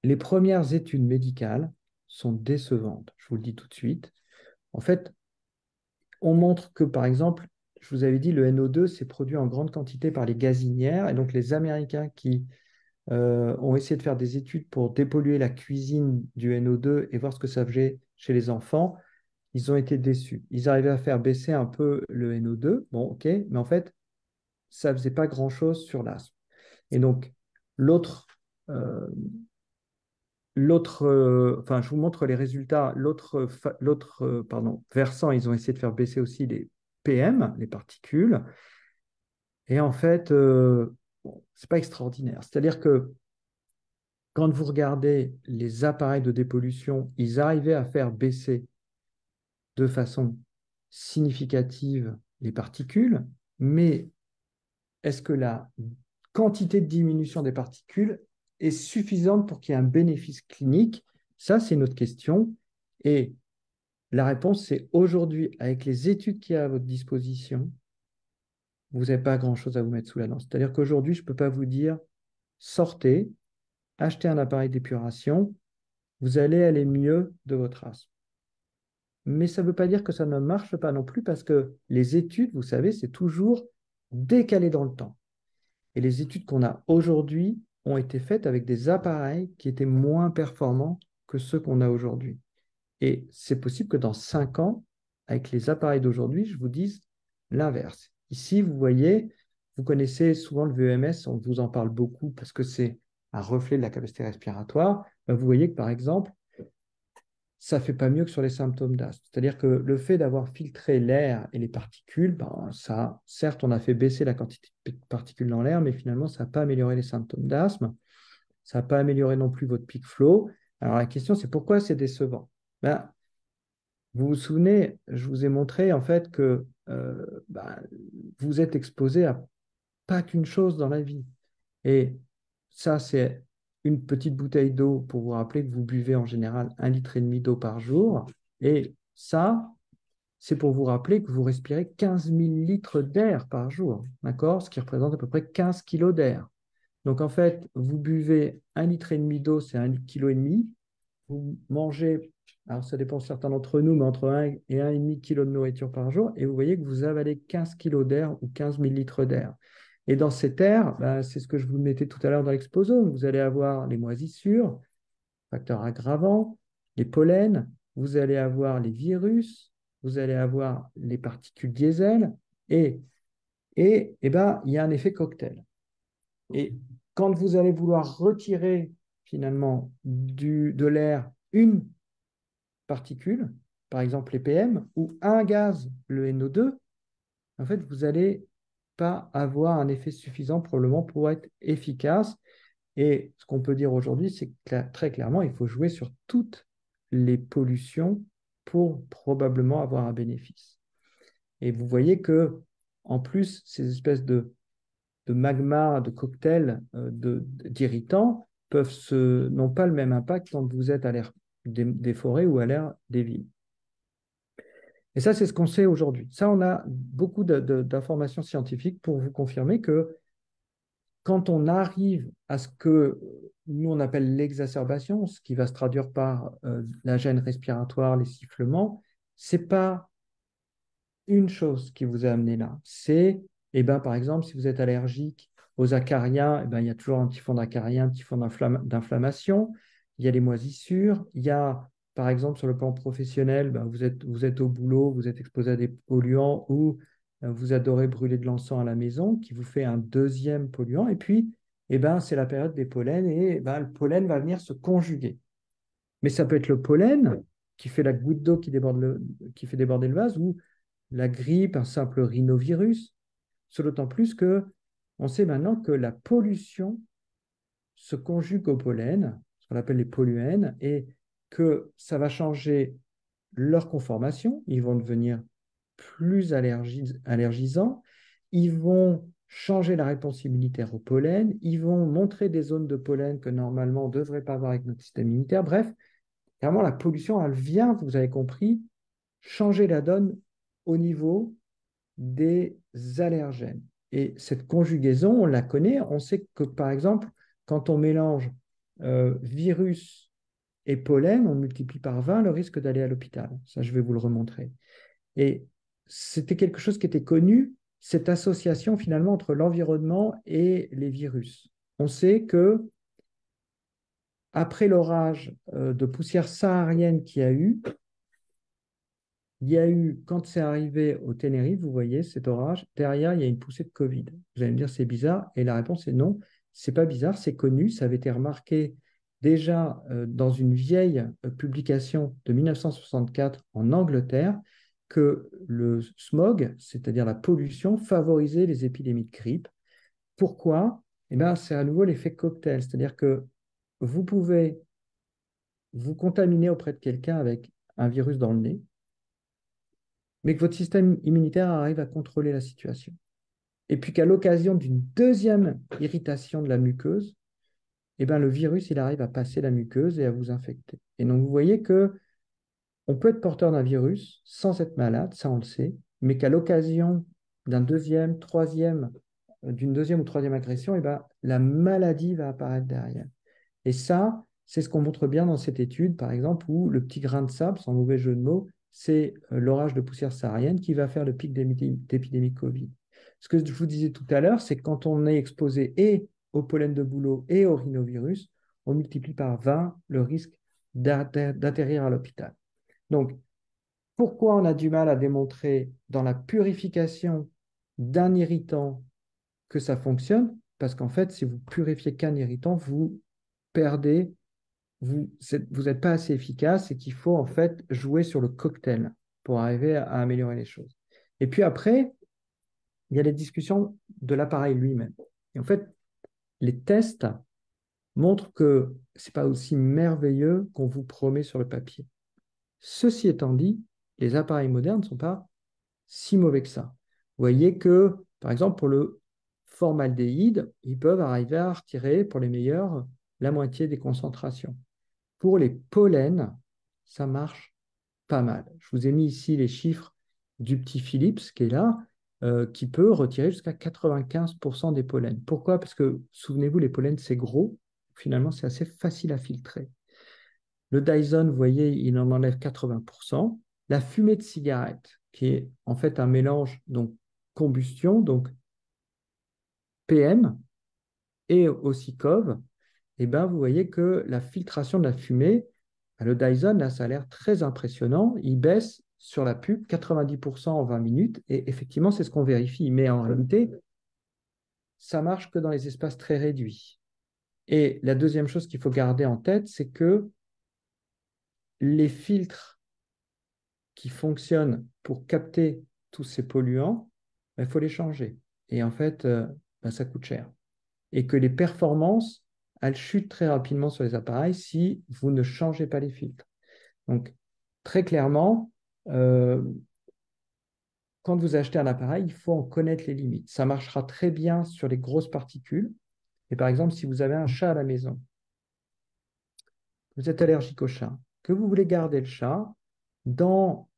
les premières études médicales sont décevantes, je vous le dis tout de suite. En fait, on montre que, par exemple, je vous avais dit, le NO2, c'est produit en grande quantité par les gazinières. Et donc, les Américains qui ont essayé de faire des études pour dépolluer la cuisine du NO2 et voir ce que ça faisait chez les enfants, ils ont été déçus. Ils arrivaient à faire baisser un peu le NO2, bon, ok, mais en fait, ça ne faisait pas grand-chose sur l'asthme. Et donc, l'autre, euh, enfin, je vous montre les résultats. L'autre versant, ils ont essayé de faire baisser aussi les PM, les particules. Et en fait, bon, c'est pas extraordinaire. C'est-à-dire que quand vous regardez les appareils de dépollution, ils arrivaient à faire baisser de façon significative les particules, mais est-ce que la quantité de diminution des particules est suffisante pour qu'il y ait un bénéfice clinique? Ça, c'est une autre question. Et la réponse, c'est aujourd'hui, avec les études qu'il y a à votre disposition, vous n'avez pas grand-chose à vous mettre sous la dent. C'est-à-dire qu'aujourd'hui, je ne peux pas vous dire, sortez, achetez un appareil d'épuration, vous allez aller mieux de votre asthme. Mais ça ne veut pas dire que ça ne marche pas non plus parce que les études, vous savez, c'est toujours décalé dans le temps. Et les études qu'on a aujourd'hui ont été faites avec des appareils qui étaient moins performants que ceux qu'on a aujourd'hui. Et c'est possible que dans 5 ans, avec les appareils d'aujourd'hui, je vous dise l'inverse. Ici, vous voyez, vous connaissez souvent le VMS, on vous en parle beaucoup parce que c'est un reflet de la capacité respiratoire. Vous voyez que par exemple, ça ne fait pas mieux que sur les symptômes d'asthme. C'est-à-dire que le fait d'avoir filtré l'air et les particules, ben, ça, certes, on a fait baisser la quantité de particules dans l'air, mais finalement, ça n'a pas amélioré les symptômes d'asthme. Ça n'a pas amélioré non plus votre peak flow. Alors la question, c'est pourquoi c'est décevant? Ben, vous vous souvenez, je vous ai montré en fait que ben, vous êtes exposé à pas qu'une chose dans la vie. Et ça, c'est une petite bouteille d'eau pour vous rappeler que vous buvez en général 1,5 litre d'eau par jour. Et ça, c'est pour vous rappeler que vous respirez 15 000 litres d'air par jour, d'accord? Ce qui représente à peu près 15 kilos d'air. Donc en fait, vous buvez 1,5 litre d'eau, c'est 1,5 kg. Vous mangez, alors ça dépend de certains d'entre nous, mais entre 1 et 1,5 kg de nourriture par jour, et vous voyez que vous avalez 15 kilos d'air ou 15 000 litres d'air. Et dans cet air, ben, c'est ce que je vous mettais tout à l'heure dans l'exposome. Vous allez avoir les moisissures, facteurs aggravants, les pollens, vous allez avoir les virus, vous allez avoir les particules diesel, et ben, il y a un effet cocktail. Et quand vous allez vouloir retirer finalement de l'air une particule, par exemple les PM, ou un gaz, le NO2, en fait, vous n'allez pas avoir un effet suffisant probablement pour être efficace. Et ce qu'on peut dire aujourd'hui, c'est que très clairement, il faut jouer sur toutes les pollutions pour probablement avoir un bénéfice. Et vous voyez que, en plus, ces espèces de magma, de cocktails d'irritants n'ont pas le même impact quand vous êtes à l'air des forêts ou à l'air des villes. Et ça, c'est ce qu'on sait aujourd'hui. Ça, on a beaucoup d'informations scientifiques pour vous confirmer que quand on arrive à ce que nous, on appelle l'exacerbation, ce qui va se traduire par la gêne respiratoire, les sifflements, ce n'est pas une chose qui vous a amené là. C'est, par exemple, si vous êtes allergique aux acariens, il y a toujours un petit fond d'acarien, un petit fond d'inflammation. Il y a les moisissures. Il y a, par exemple, sur le plan professionnel, vous êtes au boulot, vous êtes exposé à des polluants ou vous adorez brûler de l'encens à la maison, qui vous fait un deuxième polluant. Et puis, c'est la période des pollens et le pollen va venir se conjuguer. Mais ça peut être le pollen qui fait la goutte d'eau qui fait déborder le vase, ou la grippe, un simple rhinovirus. Ce d'autant plus que on sait maintenant que la pollution se conjugue au pollen, ce qu'on appelle les polluènes, et que ça va changer leur conformation. Ils vont devenir plus allergisants. Ils vont changer la réponse immunitaire au pollen. Ils vont montrer des zones de pollen que normalement on ne devrait pas avoir avec notre système immunitaire. Bref, vraiment, la pollution, elle vient, vous avez compris, changer la donne au niveau des allergènes. Et cette conjugaison, on la connaît. On sait que, par exemple, quand on mélange virus et pollen, on multiplie par 20 le risque d'aller à l'hôpital. Ça, je vais vous le remontrer. Et c'était quelque chose qui était connu, cette association finalement entre l'environnement et les virus. On sait que après l'orage de poussière saharienne qu'il y a eu, il y a eu, quand c'est arrivé au Tenerife, vous voyez cet orage, derrière, il y a une poussée de Covid. Vous allez me dire, c'est bizarre. Et la réponse est non, c'est pas bizarre, c'est connu. Ça avait été remarqué déjà dans une vieille publication de 1964 en Angleterre, que le smog, c'est-à-dire la pollution, favorisait les épidémies de grippe. Pourquoi? Eh bien, c'est à nouveau l'effet cocktail, c'est-à-dire que vous pouvez vous contaminer auprès de quelqu'un avec un virus dans le nez, mais que votre système immunitaire arrive à contrôler la situation. Et puis qu'à l'occasion d'une deuxième irritation de la muqueuse, eh ben, le virus, il arrive à passer la muqueuse et à vous infecter. Et donc, vous voyez que on peut être porteur d'un virus sans être malade, ça on le sait, mais qu'à l'occasion d'une deuxième ou troisième agression, eh ben, la maladie va apparaître derrière. Et ça, c'est ce qu'on montre bien dans cette étude, par exemple, où le petit grain de sable, sans mauvais jeu de mots, c'est l'orage de poussière saharienne qui va faire le pic d'épidémie Covid. Ce que je vous disais tout à l'heure, c'est que quand on est exposé et au pollen de bouleau et au rhinovirus, on multiplie par 20 le risque d'atterrir à l'hôpital. Donc, pourquoi on a du mal à démontrer dans la purification d'un irritant que ça fonctionne? Parce qu'en fait, si vous purifiez qu'un irritant, vous perdez, vous n'êtes pas assez efficace et qu'il faut en fait jouer sur le cocktail pour arriver à améliorer les choses. Et puis après, il y a les discussions de l'appareil lui-même. Et en fait, les tests montrent que ce n'est pas aussi merveilleux qu'on vous promet sur le papier. Ceci étant dit, les appareils modernes ne sont pas si mauvais que ça. Vous voyez que, par exemple, pour le formaldéhyde, ils peuvent arriver à retirer, pour les meilleurs, la moitié des concentrations. Pour les pollens, ça marche pas mal. Je vous ai mis ici les chiffres du petit Philips qui est là, qui peut retirer jusqu'à 95% des pollens. Pourquoi? Parce que, souvenez-vous, les pollens, c'est gros. Finalement, c'est assez facile à filtrer. Le Dyson, vous voyez, il en enlève 80%. La fumée de cigarette, qui est en fait un mélange, donc combustion, donc PM et aussi COV, et ben, vous voyez que la filtration de la fumée, le Dyson, là, ça a l'air très impressionnant. Il baisse sur la pub 90% en 20 minutes. Et effectivement, c'est ce qu'on vérifie. Mais en réalité, ça marche que dans les espaces très réduits. Et la deuxième chose qu'il faut garder en tête, c'est que les filtres qui fonctionnent pour capter tous ces polluants, il faut les changer. Et en fait, ça coûte cher. Et que les performances, elles chutent très rapidement sur les appareils si vous ne changez pas les filtres. Donc, très clairement, quand vous achetez un appareil, il faut en connaître les limites. Ça marchera très bien sur les grosses particules. Et par exemple, si vous avez un chat à la maison, vous êtes allergique au chat, que vous voulez garder le chat, dans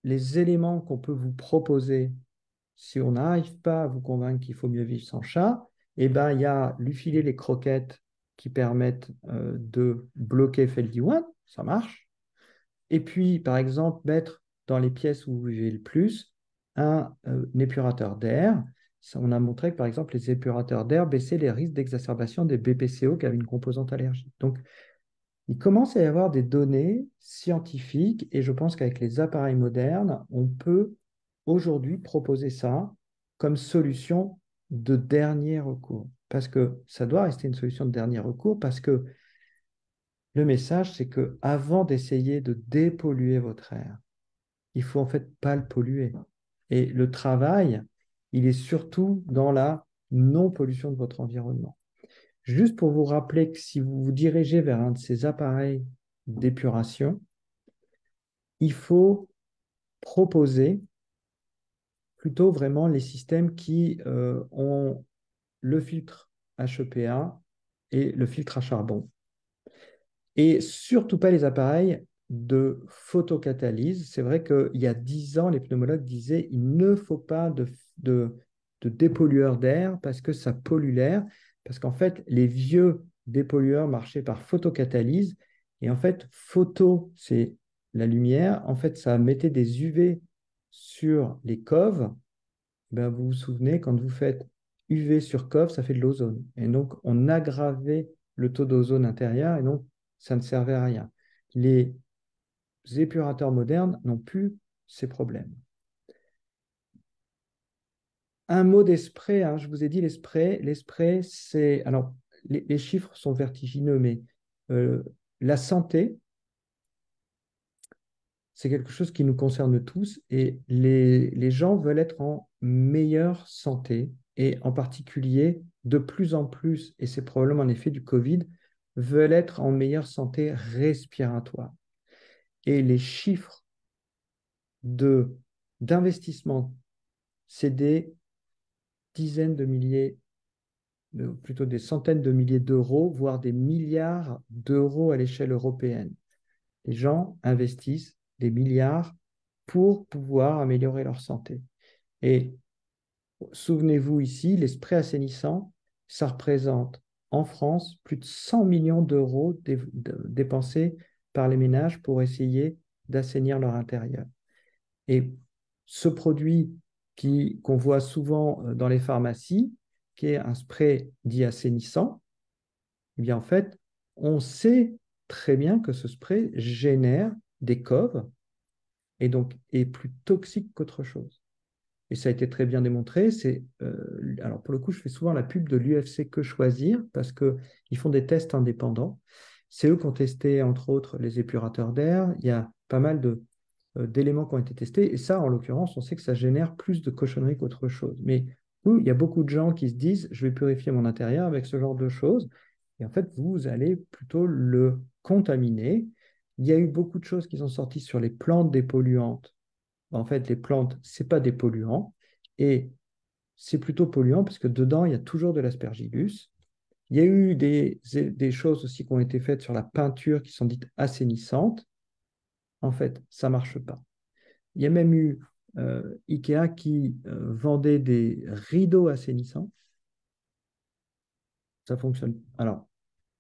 les éléments qu'on peut vous proposer, si on n'arrive pas à vous convaincre qu'il faut mieux vivre sans chat, eh ben, il y a lui filer les croquettes qui permettent de bloquer FeLD1, ça marche. Et puis, par exemple, mettre dans les pièces où vous vivez le plus un épurateur d'air. On a montré que, par exemple, les épurateurs d'air baissaient les risques d'exacerbation des BPCO qui avaient une composante allergique. Donc, il commence à y avoir des données scientifiques et je pense qu'avec les appareils modernes, on peut aujourd'hui proposer ça comme solution de dernier recours. Parce que ça doit rester une solution de dernier recours parce que Le message, c'est que avant d'essayer de dépolluer votre air, il faut en fait pas le polluer. Et le travail, il est surtout dans la non-pollution de votre environnement. Juste pour vous rappeler que si vous vous dirigez vers un de ces appareils d'épuration, il faut proposer plutôt vraiment les systèmes qui ont le filtre HEPA et le filtre à charbon. Et surtout pas les appareils de photocatalyse. C'est vrai qu'il y a 10 ans, les pneumologues disaient il ne faut pas de dépollueur d'air parce que ça pollue l'air. Parce qu'en fait, les vieux dépollueurs marchaient par photocatalyse. Et en fait, photo, c'est la lumière. En fait, ça mettait des UV sur les coves. Ben, vous vous souvenez, quand vous faites UV sur COV, ça fait de l'ozone. Et donc, on aggravait le taux d'ozone intérieur et donc, ça ne servait à rien. Les épurateurs modernes n'ont plus ces problèmes. Un mot des sprays, hein, je vous ai dit les sprays. Les sprays, c'est... Alors, les chiffres sont vertigineux, mais la santé, c'est quelque chose qui nous concerne tous et les gens veulent être en meilleure santé et en particulier, de plus en plus, et c'est probablement un effet du Covid, veulent être en meilleure santé respiratoire. Et les chiffres d'investissement, c'est des dizaines de milliers, plutôt des centaines de milliers d'euros, voire des milliards d'euros à l'échelle européenne. Les gens investissent des milliards pour pouvoir améliorer leur santé. Et souvenez-vous ici, les sprays assainissants, ça représente en France plus de 100 millions d'euros dépensés par les ménages pour essayer d'assainir leur intérieur. Et ce produit qu'on voit souvent dans les pharmacies, qui est un spray dit assainissant, eh bien en fait, on sait très bien que ce spray génère des coves et donc est plus toxique qu'autre chose. Et ça a été très bien démontré. Alors pour le coup, je fais souvent la pub de l'UFC Que Choisir parce qu'ils font des tests indépendants. C'est eux qui ont testé, entre autres, les épurateurs d'air. Il y a pas mal d'éléments qui ont été testés. Et ça, en l'occurrence, on sait que ça génère plus de cochonneries qu'autre chose. Mais il y a beaucoup de gens qui se disent, je vais purifier mon intérieur avec ce genre de choses. Et en fait, vous allez plutôt le contaminer. Il y a eu beaucoup de choses qui sont sorties sur les plantes dépolluantes. En fait, les plantes, ce n'est pas des polluants. Et c'est plutôt polluant parce que dedans, il y a toujours de l'aspergillus. Il y a eu des choses aussi qui ont été faites sur la peinture qui sont dites assainissantes. En fait, ça ne marche pas. Il y a même eu Ikea qui vendait des rideaux assainissants. Ça fonctionne. Alors,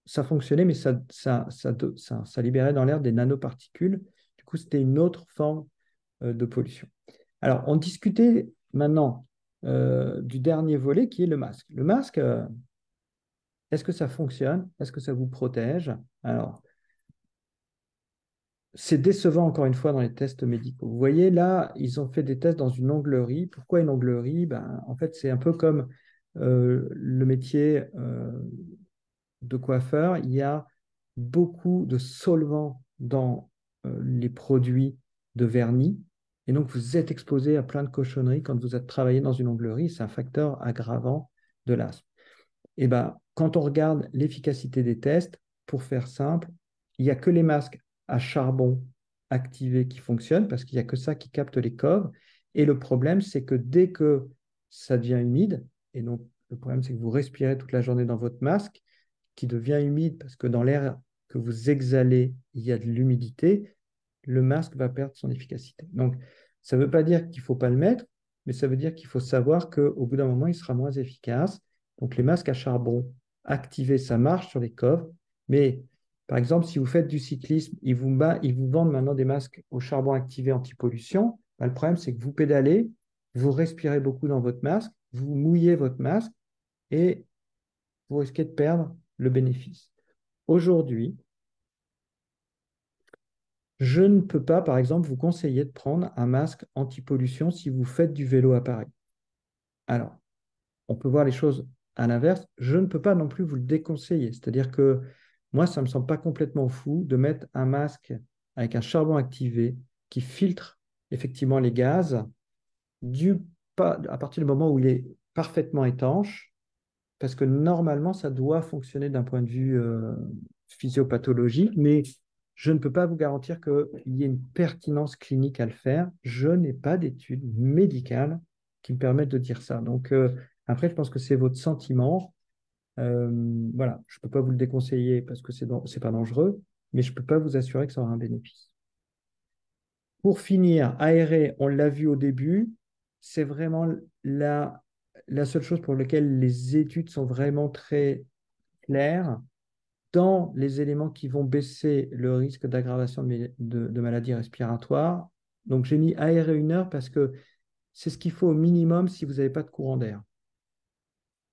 ça fonctionnait, mais ça libérait dans l'air des nanoparticules. Du coup, c'était une autre forme de pollution. Alors, on discutait maintenant du dernier volet qui est le masque. Le masque, est-ce que ça fonctionne? Est-ce que ça vous protège? Alors, c'est décevant encore une fois dans les tests médicaux. Vous voyez, là, ils ont fait des tests dans une onglerie. Pourquoi une onglerie? Ben, en fait, c'est un peu comme le métier de coiffeur. Il y a beaucoup de solvants dans les produits de vernis. Et donc, vous êtes exposé à plein de cochonneries quand vous êtes travaillé dans une onglerie. C'est un facteur aggravant de l'asthme. Et ben, quand on regarde l'efficacité des tests, pour faire simple, il n'y a que les masques à charbon activés qui fonctionnent parce qu'il n'y a que ça qui capte les coves. Et le problème, c'est que dès que ça devient humide, et donc le problème, c'est que vous respirez toute la journée dans votre masque, qui devient humide parce que dans l'air que vous exhalez, il y a de l'humidité, le masque va perdre son efficacité. Donc, ça ne veut pas dire qu'il ne faut pas le mettre, mais ça veut dire qu'il faut savoir qu'au bout d'un moment, il sera moins efficace. Donc, les masques à charbon activés, ça marche sur les coves, mais par exemple, si vous faites du cyclisme, ils vous vendent maintenant des masques au charbon activé anti-pollution. Ben, le problème, c'est que vous pédalez, vous respirez beaucoup dans votre masque, vous mouillez votre masque et vous risquez de perdre le bénéfice. Aujourd'hui, je ne peux pas, par exemple, vous conseiller de prendre un masque anti-pollution si vous faites du vélo à Paris. Alors, on peut voir les choses à l'inverse. Je ne peux pas non plus vous le déconseiller. C'est-à-dire que Moi, ça ne me semble pas complètement fou de mettre un masque avec un charbon activé qui filtre effectivement les gaz à partir du moment où il est parfaitement étanche, parce que normalement, ça doit fonctionner d'un point de vue physiopathologique, mais je ne peux pas vous garantir qu'il y ait une pertinence clinique à le faire. Je n'ai pas d'études médicales qui me permettent de dire ça. Donc, après, je pense que c'est votre sentiment. Voilà, je ne peux pas vous le déconseiller parce que c'est pas dangereux, mais je ne peux pas vous assurer que ça aura un bénéfice. Pour finir, aérer, on l'a vu au début, c'est vraiment la seule chose pour laquelle les études sont vraiment très claires dans les éléments qui vont baisser le risque d'aggravation de maladies respiratoires. Donc, j'ai mis aérer 1 heure parce que c'est ce qu'il faut au minimum si vous n'avez pas de courant d'air.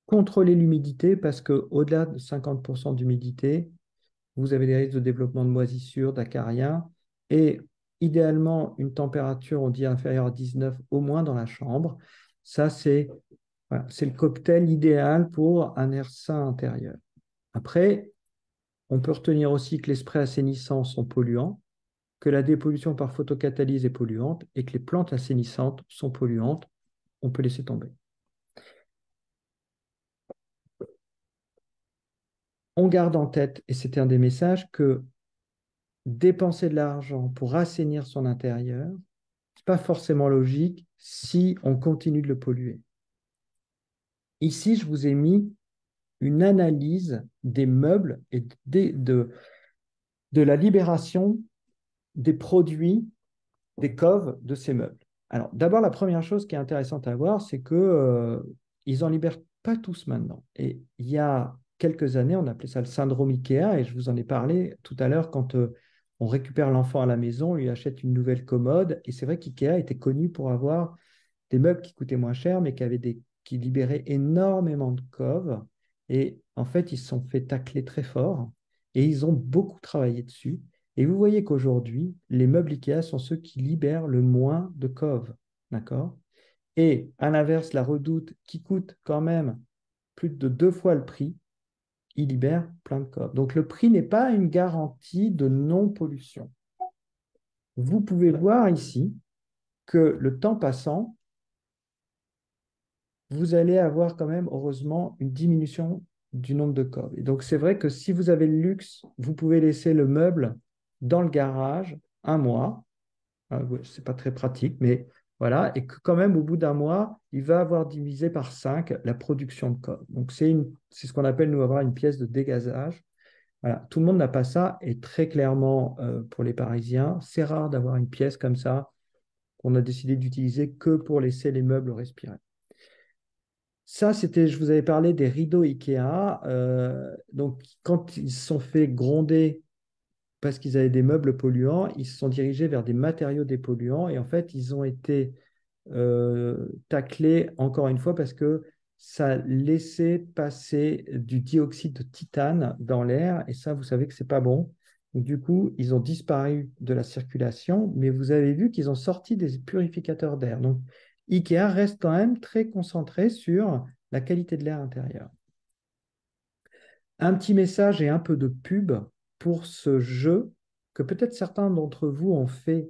Contrôler l'humidité parce qu'au-delà de 50% d'humidité, vous avez des risques de développement de moisissures, d'acariens et idéalement une température, on dit inférieure à 19 au moins dans la chambre. Ça, voilà, c'est le cocktail idéal pour un air sain intérieur. Après, on peut retenir aussi que les sprays assainissants sont polluants, que la dépollution par photocatalyse est polluante et que les plantes assainissantes sont polluantes. On peut laisser tomber. On garde en tête, et c'était un des messages, que dépenser de l'argent pour assainir son intérieur, ce n'est pas forcément logique si on continue de le polluer. Ici, je vous ai mis une analyse des meubles et de la libération des produits, des coves de ces meubles. Alors, d'abord, la première chose qui est intéressante à voir, c'est que ils n'en libèrent pas tous maintenant. Et il y a quelques années, on appelait ça le syndrome IKEA, et je vous en ai parlé tout à l'heure quand on récupère l'enfant à la maison, on lui achète une nouvelle commode, et c'est vrai qu'IKEA était connu pour avoir des meubles qui coûtaient moins cher, mais qui libéraient énormément de coves. Et en fait, ils se sont fait tacler très fort, et ils ont beaucoup travaillé dessus. Et vous voyez qu'aujourd'hui, les meubles IKEA sont ceux qui libèrent le moins de coves. D'accord? Et à l'inverse, la Redoute, qui coûte quand même plus de 2 fois le prix, il libère plein de coves. Donc le prix n'est pas une garantie de non-pollution. Vous pouvez voir ici que le temps passant, vous allez avoir quand même, heureusement, une diminution du nombre de coves. Et donc c'est vrai que si vous avez le luxe, vous pouvez laisser le meuble dans le garage 1 mois. C'est pas très pratique, mais voilà, et que quand même au bout d'1 mois, il va avoir divisé par 5 la production de colle. Donc c'est ce qu'on appelle nous avoir une pièce de dégazage. Voilà, tout le monde n'a pas ça, et très clairement pour les Parisiens, c'est rare d'avoir une pièce comme ça qu'on a décidé d'utiliser que pour laisser les meubles respirer. Ça, je vous avais parlé des rideaux Ikea. Donc, quand ils se sont fait gronder parce qu'ils avaient des meubles polluants, ils se sont dirigés vers des matériaux dépolluants et en fait, ils ont été taclés encore une fois parce que ça laissait passer du dioxyde de titane dans l'air et ça, vous savez que c'est pas bon. Donc, du coup, ils ont disparu de la circulation, mais vous avez vu qu'ils ont sorti des purificateurs d'air. Donc, IKEA reste quand même très concentré sur la qualité de l'air intérieur. Un petit message et un peu de pub pour ce jeu que peut-être certains d'entre vous ont fait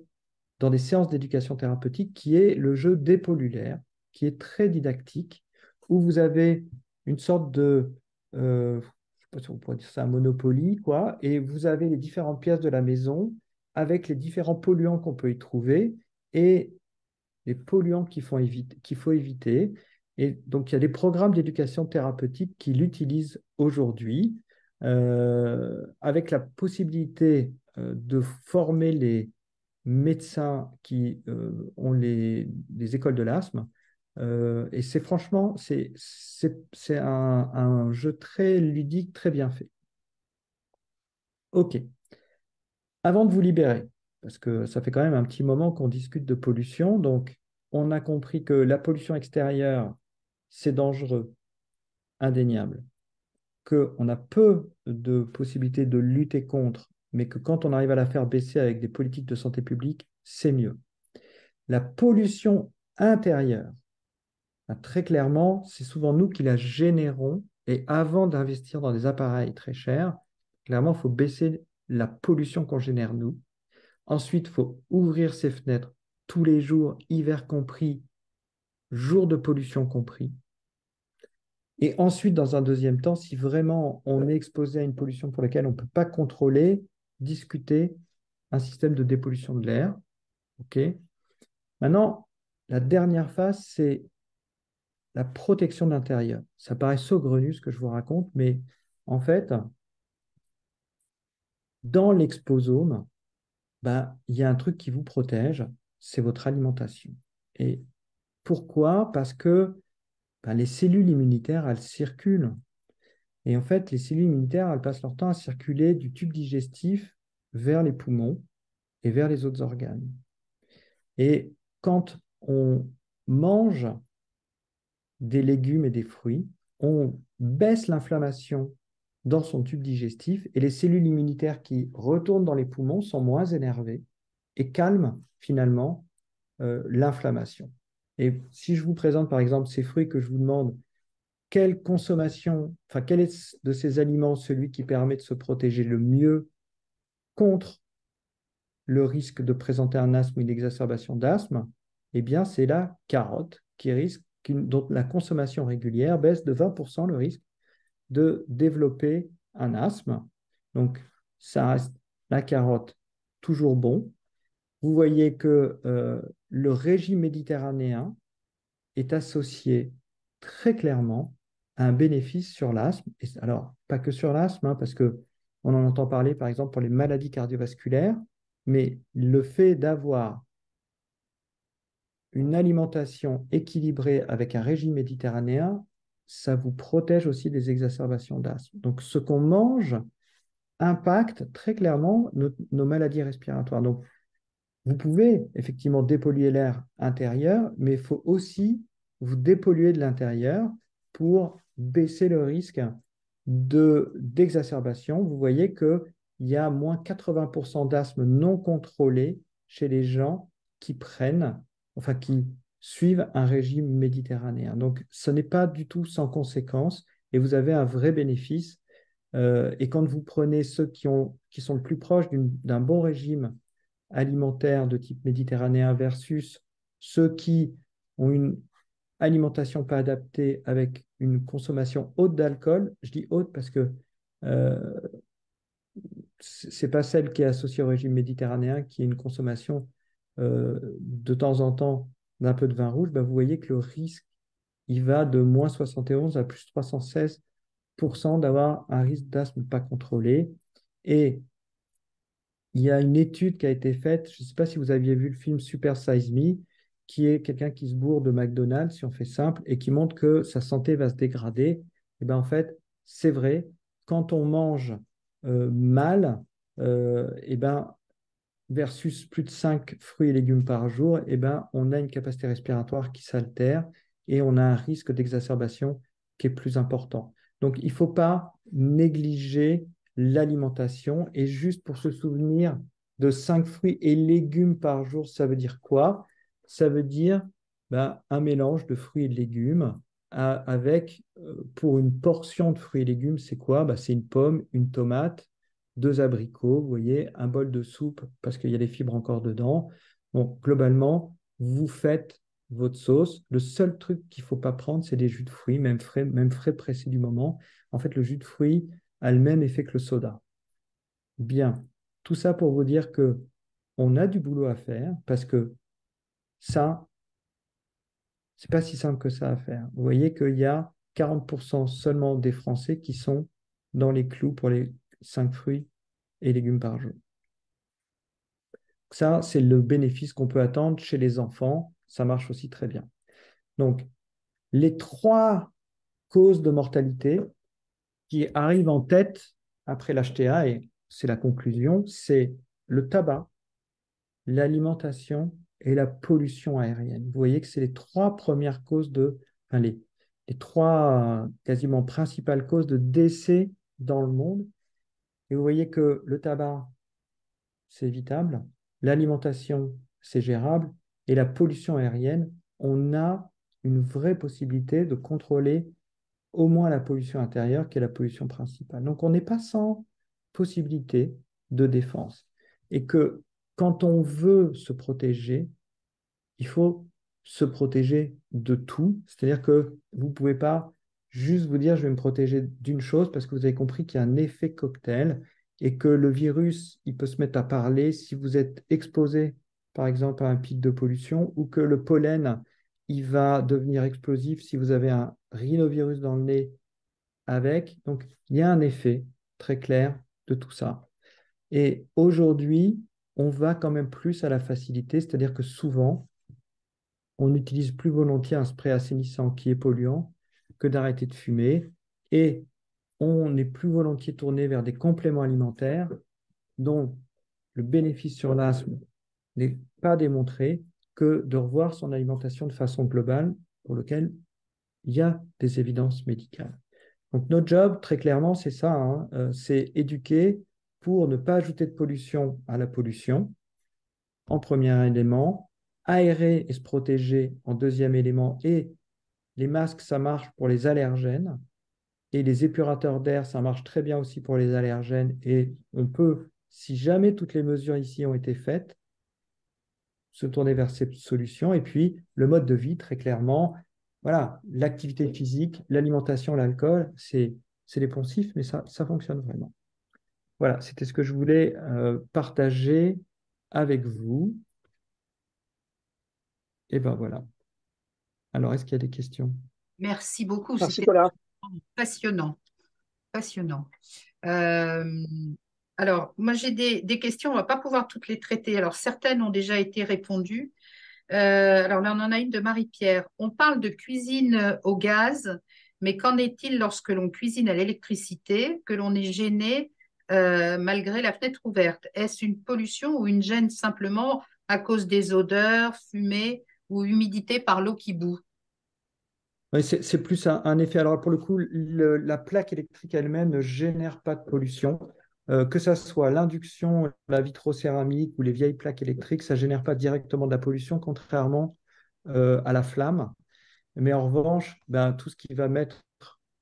dans des séances d'éducation thérapeutique, qui est le jeu Dépollulaire, qui est très didactique, où vous avez une sorte de, je ne sais pas si on pourrait dire ça, un Monopoly, quoi, et vous avez les différentes pièces de la maison avec les différents polluants qu'on peut y trouver et les polluants qu'il faut éviter. Et donc, il y a des programmes d'éducation thérapeutique qui l'utilisent aujourd'hui, avec la possibilité de former les médecins qui ont les écoles de l'asthme. Et c'est franchement, c'est un jeu très ludique, très bien fait. OK. Avant de vous libérer, parce que ça fait quand même un petit moment qu'on discute de pollution, donc on a compris que la pollution extérieure, c'est dangereux, indéniable, qu'on a peu de possibilités de lutter contre, mais que quand on arrive à la faire baisser avec des politiques de santé publique, c'est mieux. La pollution intérieure, très clairement, c'est souvent nous qui la générons, et avant d'investir dans des appareils très chers, Clairement, il faut baisser la pollution qu'on génère nous. Ensuite, il faut ouvrir ses fenêtres tous les jours, hiver compris, jour de pollution compris. Et ensuite, dans un deuxième temps, si vraiment on est exposé à une pollution pour laquelle on ne peut pas contrôler, discuter un système de dépollution de l'air. OK. Maintenant, la dernière phase, c'est la protection de l'intérieur. Ça paraît saugrenu ce que je vous raconte, mais en fait, dans l'exposome, il y a un truc qui vous protège, c'est votre alimentation. Et pourquoi? Parce que les cellules immunitaires, elles circulent. Et en fait, les cellules immunitaires, elles passent leur temps à circuler du tube digestif vers les poumons et vers les autres organes. Et quand on mange des légumes et des fruits, on baisse l'inflammation dans son tube digestif et les cellules immunitaires qui retournent dans les poumons sont moins énervées et calment finalement l'inflammation. Et si je vous présente par exemple ces fruits que je vous demande, quelle consommation, enfin quel est de ces aliments celui qui permet de se protéger le mieux contre le risque de présenter un asthme ou une exacerbation d'asthme, eh bien c'est la carotte dont la consommation régulière baisse de 20% le risque de développer un asthme. Donc ça reste la carotte toujours bon. Vous voyez que le régime méditerranéen est associé très clairement à un bénéfice sur l'asthme. Alors, pas que sur l'asthme, parce qu'on en entend parler, par exemple, pour les maladies cardiovasculaires, mais le fait d'avoir une alimentation équilibrée avec un régime méditerranéen, ça vous protège aussi des exacerbations d'asthme. Donc, ce qu'on mange impacte très clairement nos maladies respiratoires. Donc, vous pouvez effectivement dépolluer l'air intérieur, mais il faut aussi vous dépolluer de l'intérieur pour baisser le risque d'exacerbation. Vous voyez qu'il y a moins 80% d'asthme non contrôlé chez les gens qui qui suivent un régime méditerranéen. Donc, ce n'est pas du tout sans conséquence et vous avez un vrai bénéfice. Et quand vous prenez ceux qui sont le plus proches d'un bon régime alimentaires de type méditerranéen versus ceux qui ont une alimentation pas adaptée avec une consommation haute d'alcool. Je dis haute parce que euh, c'est pas celle qui est associée au régime méditerranéen, qui est une consommation de temps en temps d'un peu de vin rouge. Vous voyez que le risque, il va de moins 71 à plus 316% d'avoir un risque d'asthme pas contrôlé. Et il y a une étude qui a été faite, je ne sais pas si vous aviez vu le film Super Size Me, qui est quelqu'un qui se bourre de McDonald's, si on fait simple, et qui montre que sa santé va se dégrader. Et bien en fait, c'est vrai, quand on mange mal, et ben, versus plus de 5 fruits et légumes par jour, et ben, on a une capacité respiratoire qui s'altère et on a un risque d'exacerbation qui est plus important. Donc, il ne faut pas négliger l'alimentation. Et juste pour se souvenir de 5 fruits et légumes par jour, ça veut dire quoi? Ça veut dire un mélange de fruits et de légumes avec, pour une portion de fruits et légumes, c'est quoi? C'est une pomme, une tomate, 2 abricots, vous voyez, un bol de soupe parce qu'il y a des fibres encore dedans. Bon, globalement, vous faites votre sauce. Le seul truc qu'il ne faut pas prendre, c'est des jus de fruits, même frais pressés du moment. En fait, le jus de fruits a le même effet que le soda. Bien, tout ça pour vous dire que on a du boulot à faire parce que ça, c'est pas si simple que ça à faire. Vous voyez qu'il y a 40% seulement des Français qui sont dans les clous pour les 5 fruits et légumes par jour. Ça, c'est le bénéfice qu'on peut attendre chez les enfants. Ça marche aussi très bien. Donc, les 3 causes de mortalité qui arrivent en tête après l'HTA, et c'est la conclusion, c'est le tabac, l'alimentation et la pollution aérienne. Vous voyez que c'est les 3 premières causes les 3 quasiment principales causes de décès dans le monde. Et vous voyez que le tabac, c'est évitable, l'alimentation, c'est gérable, et la pollution aérienne, on a une vraie possibilité de contrôler au moins la pollution intérieure, qui est la pollution principale. Donc on n'est pas sans possibilité de défense. Et que quand on veut se protéger, il faut se protéger de tout. C'est-à-dire que vous ne pouvez pas juste vous dire je vais me protéger d'une chose parce que vous avez compris qu'il y a un effet cocktail et que le virus, il peut se mettre à parler si vous êtes exposé, par exemple, à un pic de pollution ou que le pollen, il va devenir explosif si vous avez un rhinovirus dans le nez avec. Donc, il y a un effet très clair de tout ça. Et aujourd'hui, on va quand même plus à la facilité, c'est-à-dire que souvent, on utilise plus volontiers un spray assainissant qui est polluant que d'arrêter de fumer. Et on est plus volontiers tourné vers des compléments alimentaires dont le bénéfice sur l'asthme n'est pas démontré que de revoir son alimentation de façon globale pour lequel il y a des évidences médicales. Donc notre job, très clairement, c'est ça, hein, c'est éduquer pour ne pas ajouter de pollution à la pollution, en premier élément, aérer et se protéger en deuxième élément, et les masques, ça marche pour les allergènes, et les épurateurs d'air, ça marche très bien aussi pour les allergènes, et on peut, si jamais toutes les mesures ici ont été faites, se tourner vers ces solutions, et puis le mode de vie, très clairement, voilà, l'activité physique, l'alimentation, l'alcool, c'est les poncifs, mais ça fonctionne vraiment. Voilà, c'était ce que je voulais partager avec vous. Et ben voilà. Alors, est-ce qu'il y a des questions? Merci beaucoup, Merci, c'était Paula. passionnant. Passionnant. Euh, alors, moi, j'ai des questions, on ne va pas pouvoir toutes les traiter. Alors, certaines ont déjà été répondues. Alors là, on en a une de Marie-Pierre. On parle de cuisine au gaz, mais qu'en est-il lorsque l'on cuisine à l'électricité, que l'on est gêné malgré la fenêtre ouverte? Est-ce une pollution ou une gêne simplement à cause des odeurs, fumée ou humidité par l'eau qui bout? Oui, c'est plus un effet. Alors, pour le coup, la plaque électrique elle-même ne génère pas de pollution. Que ça soit l'induction, la vitrocéramique ou les vieilles plaques électriques, ça ne génère pas directement de la pollution, contrairement à la flamme. Mais en revanche, ben, tout ce qui va mettre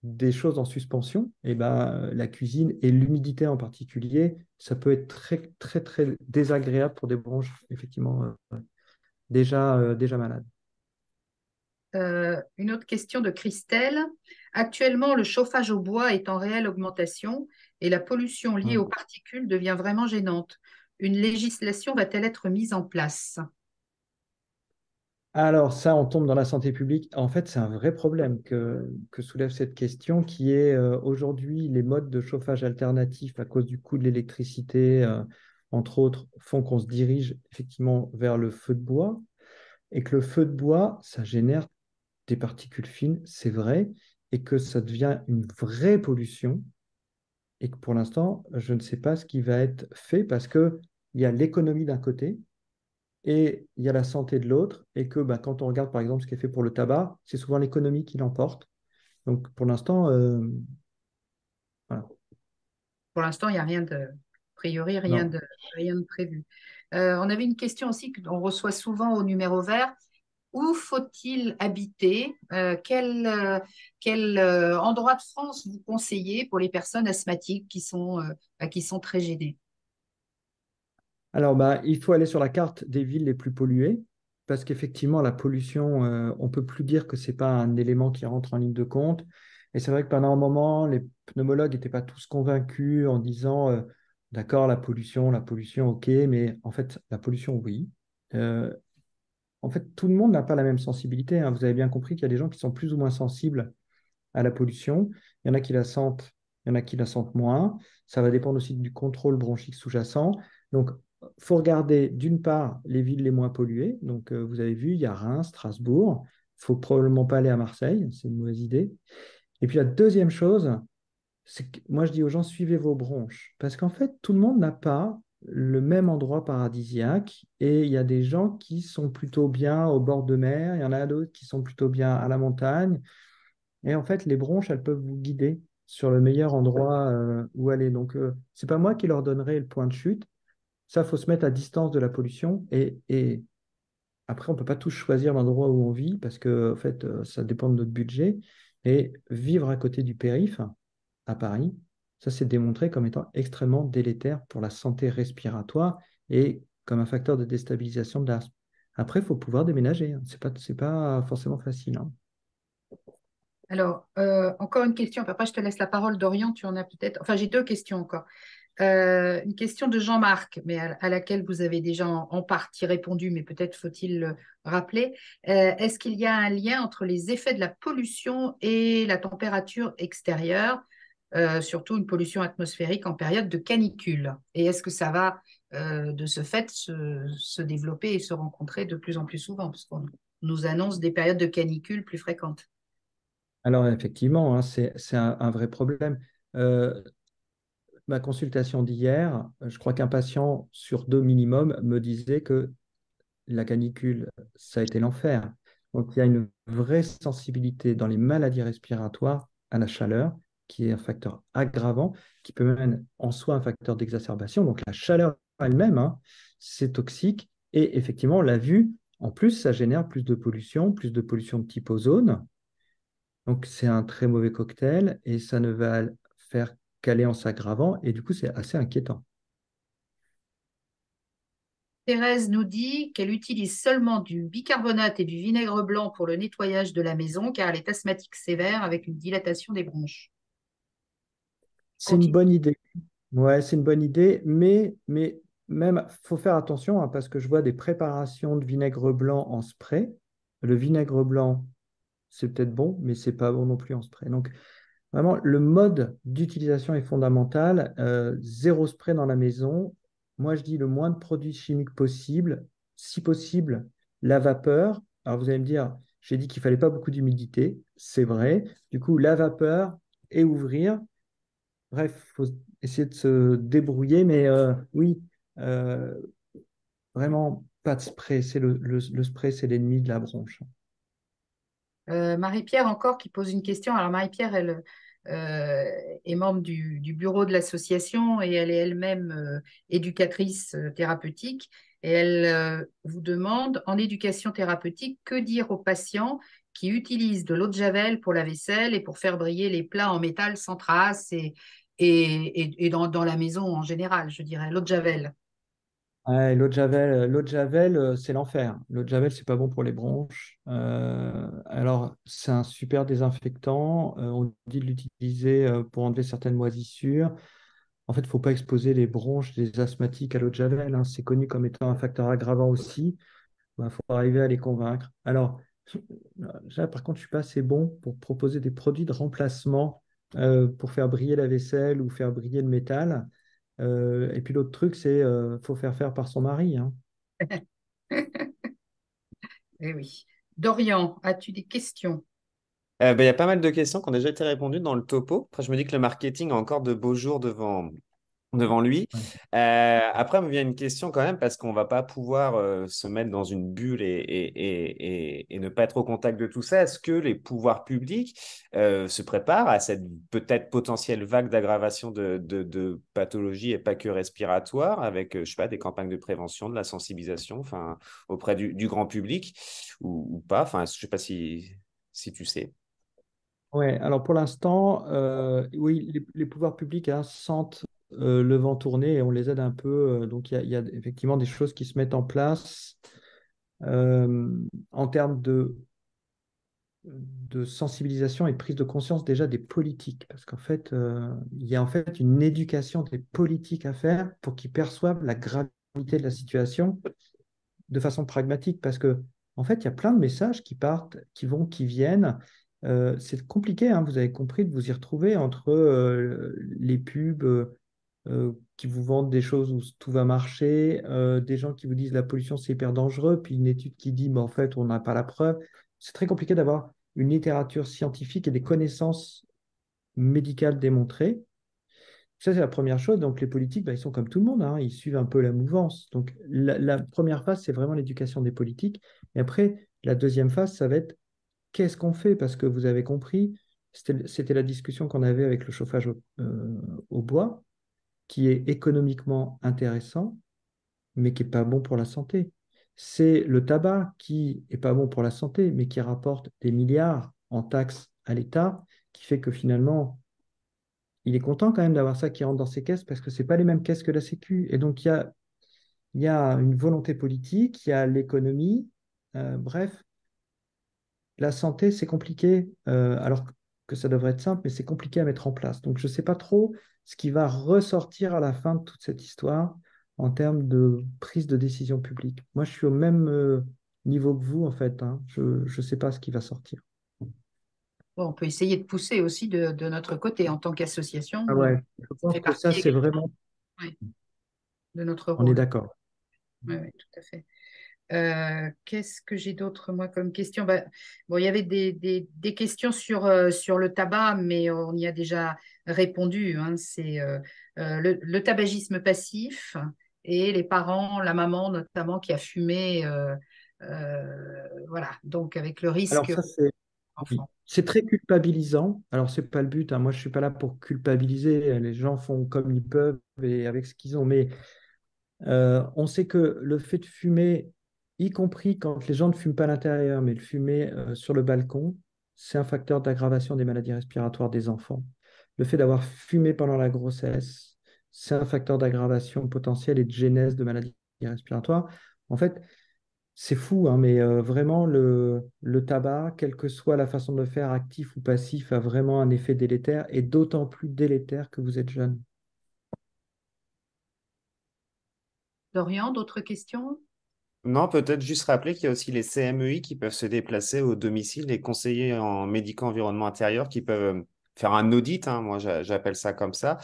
des choses en suspension, et ben, la cuisine et l'humidité en particulier, ça peut être très, très, très désagréable pour des bronches, effectivement, déjà malades. Une autre question de Christelle. Actuellement, le chauffage au bois est en réelle augmentation et la pollution liée aux Hum. particules devient vraiment gênante. Une législation va-t-elle être mise en place? Alors ça, on tombe dans la santé publique. En fait, c'est un vrai problème que soulève cette question qui est aujourd'hui les modes de chauffage alternatifs à cause du coût de l'électricité, entre autres, font qu'on se dirige effectivement vers le feu de bois et que le feu de bois, ça génère des particules fines, c'est vrai, et que ça devient une vraie pollution et que pour l'instant, je ne sais pas ce qui va être fait parce qu'il y a l'économie d'un côté et il y a la santé de l'autre, et que bah, quand on regarde par exemple ce qui est fait pour le tabac, c'est souvent l'économie qui l'emporte. Donc pour l'instant, voilà. Pour l'instant, il n'y a rien de, a priori, Non. rien de prévu. On avait une question aussi qu'on reçoit souvent au numéro vert. Où faut-il habiter? Quel endroit de France vous conseillez pour les personnes asthmatiques qui sont très gênées? Alors bah, il faut aller sur la carte des villes les plus polluées, parce qu'effectivement, la pollution, on ne peut plus dire que ce n'est pas un élément qui rentre en ligne de compte. Et c'est vrai que pendant un moment, les pneumologues n'étaient pas tous convaincus en disant, d'accord, la pollution, ok, mais en fait, la pollution, oui. Euh, En fait, tout le monde n'a pas la même sensibilité, hein. Vous avez bien compris qu'il y a des gens qui sont plus ou moins sensibles à la pollution. Il y en a qui la sentent, il y en a qui la sentent moins. Ça va dépendre aussi du contrôle bronchique sous-jacent. Donc, il faut regarder d'une part les villes les moins polluées. Donc, vous avez vu, il y a Reims, Strasbourg. Il ne faut probablement pas aller à Marseille, c'est une mauvaise idée. Et puis la deuxième chose, c'est que moi je dis aux gens, suivez vos bronches. Parce qu'en fait, tout le monde n'a pas le même endroit paradisiaque. Et il y a des gens qui sont plutôt bien au bord de mer, il y en a d'autres qui sont plutôt bien à la montagne. Et en fait, les bronches, elles peuvent vous guider sur le meilleur endroit où aller. Donc, c'est pas moi qui leur donnerai le point de chute. Ça, faut se mettre à distance de la pollution. Et après, on peut pas tous choisir l'endroit où on vit parce que, en fait, ça dépend de notre budget. Et vivre à côté du périph', à Paris, Ça, c'est démontré comme étant extrêmement délétère pour la santé respiratoire et comme un facteur de déstabilisation de l'asthme. Après, il faut pouvoir déménager, hein. C'est pas forcément facile, hein. Alors, encore une question. Après, je te laisse la parole, Dorian. Tu en as peut-être. Enfin, j'ai deux questions encore. Une question de Jean-Marc, mais à laquelle vous avez déjà en partie répondu, mais peut-être faut-il le rappeler. Est-ce qu'il y a un lien entre les effets de la pollution et la température extérieure, surtout une pollution atmosphérique en période de canicule? Et est-ce que ça va, de ce fait, se développer et se rencontrer de plus en plus souvent, parce qu'on nous annonce des périodes de canicule plus fréquentes? Alors, effectivement, hein, c'est un vrai problème. Euh, Ma consultation d'hier, je crois qu'un patient sur deux minimum me disait que la canicule, ça a été l'enfer. Donc, il y a une vraie sensibilité dans les maladies respiratoires à la chaleur, qui est un facteur aggravant, qui peut même en soi un facteur d'exacerbation. Donc, la chaleur elle-même, hein, c'est toxique. Et effectivement, on l'a vu, en plus, ça génère plus de pollution de type ozone. Donc, c'est un très mauvais cocktail et ça ne va faire qu'aller en s'aggravant. Et du coup, c'est assez inquiétant. Thérèse nous dit qu'elle utilise seulement du bicarbonate et du vinaigre blanc pour le nettoyage de la maison car elle est asthmatique sévère avec une dilatation des bronches. C'est une Continue. bonne idée. Ouais, c'est une bonne idée, mais même, faut faire attention, hein, parce que je vois des préparations de vinaigre blanc en spray. Le vinaigre blanc, c'est peut-être bon, mais c'est pas bon non plus en spray. Donc, vraiment, le mode d'utilisation est fondamental. Zéro spray dans la maison. Moi, je dis le moins de produits chimiques possible. Si possible, la vapeur. Alors, vous allez me dire, j'ai dit qu'il fallait pas beaucoup d'humidité. C'est vrai. Du coup, la vapeur et ouvrir. Bref, il faut essayer de se débrouiller, mais oui, euh, vraiment pas de spray. Le spray, c'est l'ennemi de la bronche. Marie-Pierre encore qui pose une question. Alors Marie-Pierre, elle est membre du bureau de l'association et elle est elle-même éducatrice thérapeutique. Et elle vous demande, en éducation thérapeutique, que dire aux patients qui utilisent de l'eau de Javel pour la vaisselle et pour faire briller les plats en métal sans trace et dans la maison en général, je dirais, l'eau de Javel. Ouais, l'eau de Javel, c'est l'enfer. L'eau de Javel, c'est pas bon pour les bronches. Alors, c'est un super désinfectant. On dit de l'utiliser pour enlever certaines moisissures. En fait, il ne faut pas exposer les bronches des asthmatiques à l'eau de Javel, hein. C'est connu comme étant un facteur aggravant aussi. Il faut arriver à les convaincre. Alors, là, par contre, je ne suis pas assez bon pour proposer des produits de remplacement pour faire briller la vaisselle ou faire briller le métal. Et puis l'autre truc, c'est faut faire par son mari, hein. Eh oui. Dorian, as-tu des questions? Il y a pas mal de questions qui ont déjà été répondues dans le topo. Après, je me dis que le marketing a encore de beaux jours devant lui. Ouais. Après, me vient une question quand même, parce qu'on va pas pouvoir se mettre dans une bulle et ne pas être au contact de tout ça. Est-ce que les pouvoirs publics se préparent à cette peut-être potentielle vague d'aggravation de pathologies et pas que respiratoires, avec, je sais pas, des campagnes de prévention, de la sensibilisation, enfin, auprès du grand public ou pas? Enfin, je sais pas si tu sais. Ouais, alors pour l'instant, oui, les pouvoirs publics, hein, sentent le vent tourner et on les aide un peu. Donc il y a effectivement des choses qui se mettent en place euh, en termes de sensibilisation et de prise de conscience déjà des politiques. Parce qu'en fait, il y a en fait une éducation des politiques à faire pour qu'ils perçoivent la gravité de la situation de façon pragmatique. Parce que, en fait, il y a plein de messages qui partent, qui vont, qui viennent. C'est compliqué, hein, vous avez compris, de vous y retrouver entre les pubs qui vous vendent des choses où tout va marcher, des gens qui vous disent la pollution c'est hyper dangereux, puis une étude qui dit mais en fait on n'a pas la preuve. C'est très compliqué d'avoir une littérature scientifique et des connaissances médicales démontrées. Ça, c'est la première chose. Donc, les politiques, bah, ils sont comme tout le monde, hein, ils suivent un peu la mouvance. Donc, la première phase, c'est vraiment l'éducation des politiques. Et après, la deuxième phase, ça va être qu'est-ce qu'on fait? Parce que vous avez compris, c'était la discussion qu'on avait avec le chauffage au bois, qui est économiquement intéressant, mais qui n'est pas bon pour la santé. C'est le tabac qui n'est pas bon pour la santé, mais qui rapporte des milliards en taxes à l'État, qui fait que finalement, il est content quand même d'avoir ça qui rentre dans ses caisses parce que ce n'est pas les mêmes caisses que la Sécu. Et donc, il y a une volonté politique, il y a l'économie. Bref, la santé, c'est compliqué, alors que ça devrait être simple, mais c'est compliqué à mettre en place. Donc, je ne sais pas trop ce qui va ressortir à la fin de toute cette histoire en termes de prise de décision publique. Moi, je suis au même niveau que vous, en fait, hein. Je ne sais pas ce qui va sortir. Bon, on peut essayer de pousser aussi de notre côté en tant qu'association. Ah ouais, je Ça pense fait que ça, partie c'est également, vraiment, oui, de notre on est rôle. d'accord. Oui, oui, tout à fait. Qu'est-ce que j'ai d'autre, moi, comme question? Bon, il y avait des questions sur le tabac, mais on y a déjà répondu, hein. C'est le tabagisme passif et les parents, la maman notamment, qui a fumé. Voilà, donc avec le Alors risque ça, c'est oui. enfant. C'est très culpabilisant. Alors, c'est pas le but, hein. Moi, je suis pas là pour culpabiliser. Les gens font comme ils peuvent et avec ce qu'ils ont. Mais on sait que le fait de fumer, y compris quand les gens ne fument pas à l'intérieur, mais de fumer sur le balcon, c'est un facteur d'aggravation des maladies respiratoires des enfants. Le fait d'avoir fumé pendant la grossesse, c'est un facteur d'aggravation potentielle et de genèse de maladies respiratoires. En fait, c'est fou, hein, mais vraiment, le tabac, quelle que soit la façon de le faire, actif ou passif, a vraiment un effet délétère et d'autant plus délétère que vous êtes jeune. Dorian, d'autres questions? Non, peut-être juste rappeler qu'il y a aussi les CMEI qui peuvent se déplacer au domicile, les conseillers en médico-environnement intérieur qui peuvent faire un audit, hein, moi j'appelle ça comme ça,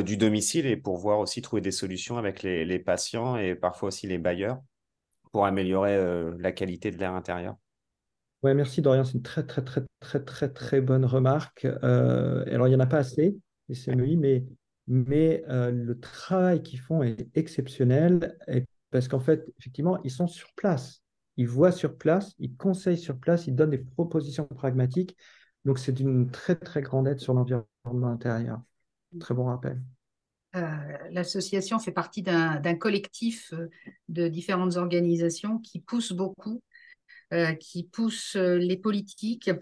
du domicile et pour voir aussi trouver des solutions avec les patients et parfois aussi les bailleurs pour améliorer la qualité de l'air intérieur. Ouais, merci Dorian, c'est une très très très très très très bonne remarque. Alors il n'y en a pas assez, les CMEI, mais le travail qu'ils font est exceptionnel parce qu'en fait, effectivement, ils sont sur place. Ils voient sur place, ils conseillent sur place, ils donnent des propositions pragmatiques. Donc c'est d'une très très grande aide sur l'environnement intérieur. Très bon rappel. L'association fait partie d'un collectif de différentes organisations qui poussent beaucoup, qui poussent les politiques.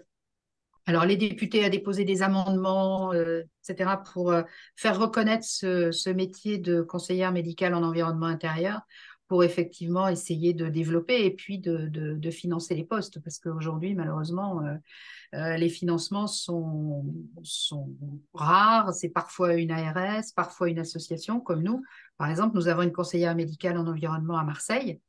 Alors, les députés à déposer des amendements, etc., pour faire reconnaître ce métier de conseillère médicale en environnement intérieur, pour effectivement essayer de développer et puis de financer les postes, parce qu'aujourd'hui, malheureusement, les financements sont rares. C'est parfois une ARS, parfois une association comme nous. Par exemple, nous avons une conseillère médicale en environnement à Marseille,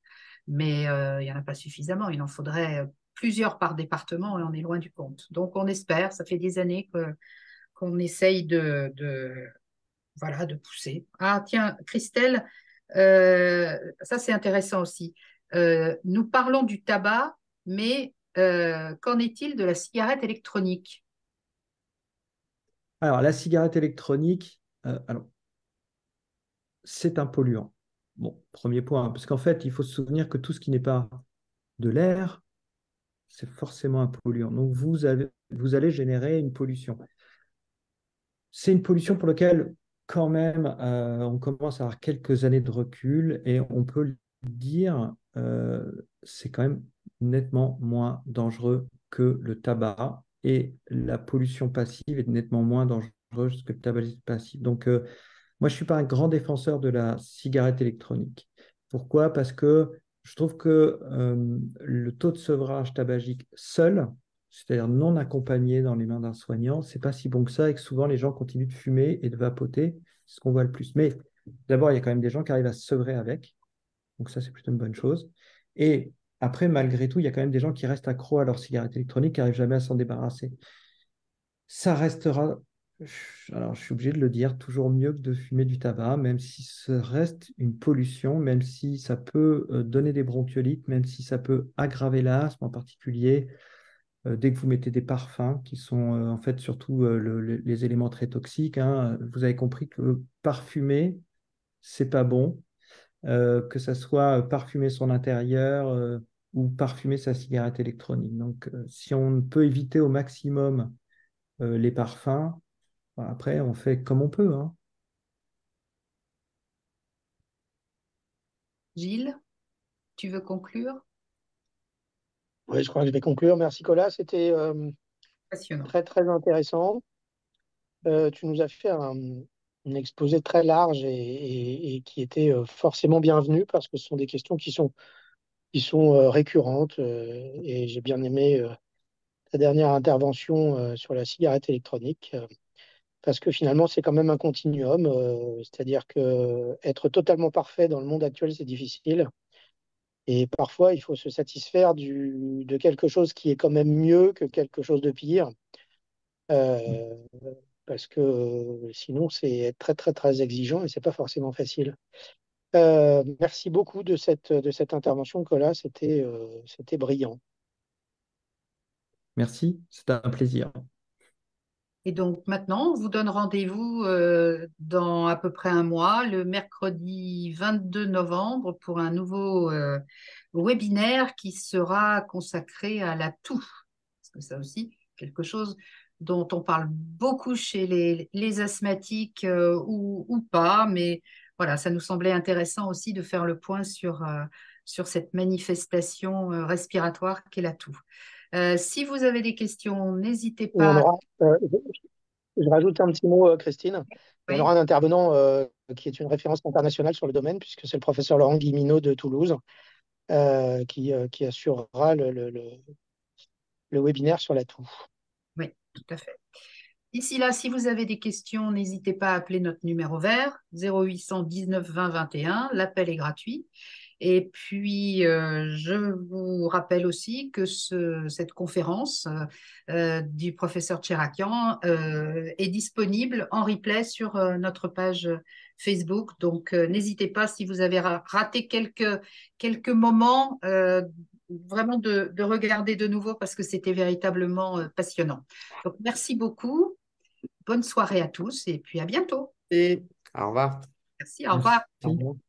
mais il n'y en a pas suffisamment. Il en faudrait plusieurs par département et on est loin du compte. Donc, on espère, ça fait des années qu'on essaye voilà, de pousser. Ah, tiens, Christelle, ça c'est intéressant aussi. Nous parlons du tabac, mais qu'en est-il de la cigarette électronique? Alors, la cigarette électronique, alors, c'est un polluant. Bon, premier point, hein, parce qu'en fait, il faut se souvenir que tout ce qui n'est pas de l'air, c'est forcément un polluant. Donc, vous allez générer une pollution. C'est une pollution pour laquelle, quand même, on commence à avoir quelques années de recul et on peut le dire, c'est quand même nettement moins dangereux que le tabac et la pollution passive est nettement moins dangereuse que le tabagisme passif. Donc, moi, je ne suis pas un grand défenseur de la cigarette électronique. Pourquoi? Parce que je trouve que le taux de sevrage tabagique seul, c'est-à-dire non accompagné dans les mains d'un soignant, c'est pas si bon que ça et que souvent les gens continuent de fumer et de vapoter, c'est ce qu'on voit le plus. Mais d'abord, il y a quand même des gens qui arrivent à se sevrer avec, donc ça, c'est plutôt une bonne chose. Et après, malgré tout, il y a quand même des gens qui restent accros à leur cigarette électronique, qui n'arrivent jamais à s'en débarrasser. Ça restera, alors je suis obligé de le dire, toujours mieux que de fumer du tabac, même si ça reste une pollution, même si ça peut donner des bronchiolites, même si ça peut aggraver l'asthme en particulier, dès que vous mettez des parfums, qui sont en fait surtout les éléments très toxiques, hein. Vous avez compris que parfumer, c'est pas bon, que ça soit parfumer son intérieur ou parfumer sa cigarette électronique. Donc, si on peut éviter au maximum les parfums, après, on fait comme on peut, hein. Gilles, tu veux conclure? Oui, je crois que je vais conclure. Merci, Colas. C'était Passionnant. très, très intéressant. tu nous as fait un exposé très large et qui était forcément bienvenu parce que ce sont des questions qui sont récurrentes. Et j'ai bien aimé ta dernière intervention sur la cigarette électronique. Parce que finalement, c'est quand même un continuum, c'est-à-dire que être totalement parfait dans le monde actuel, c'est difficile. Et parfois, il faut se satisfaire de quelque chose qui est quand même mieux que quelque chose de pire, euh, parce que sinon, c'est être très, très, très exigeant et c'est pas forcément facile. Merci beaucoup de cette intervention, Colas, c'était brillant. Merci, c'est un plaisir. Et donc maintenant, on vous donne rendez-vous dans à peu près un mois, le mercredi 22 novembre, pour un nouveau webinaire qui sera consacré à la toux. Parce que ça aussi, quelque chose dont on parle beaucoup chez les asthmatiques ou pas, mais voilà, ça nous semblait intéressant aussi de faire le point sur cette manifestation respiratoire qu'est la toux. Si vous avez des questions, n'hésitez Et on pas. aura, je rajoute un petit mot, Christine. Et on Oui. aura un intervenant qui est une référence internationale sur le domaine, puisque c'est le professeur Laurent Guilleminaud de Toulouse, qui assurera le webinaire sur la toux. Oui, tout à fait. D'ici là, si vous avez des questions, n'hésitez pas à appeler notre numéro vert, 0800 19 20 21. L'appel est gratuit. Et puis, je vous rappelle aussi que cette conférence du professeur Tcherakian est disponible en replay sur notre page Facebook. Donc, n'hésitez pas, si vous avez raté quelques moments, vraiment de regarder de nouveau parce que c'était véritablement passionnant. Donc, merci beaucoup. Bonne soirée à tous et puis à bientôt. Et au revoir. Merci, au revoir. Merci.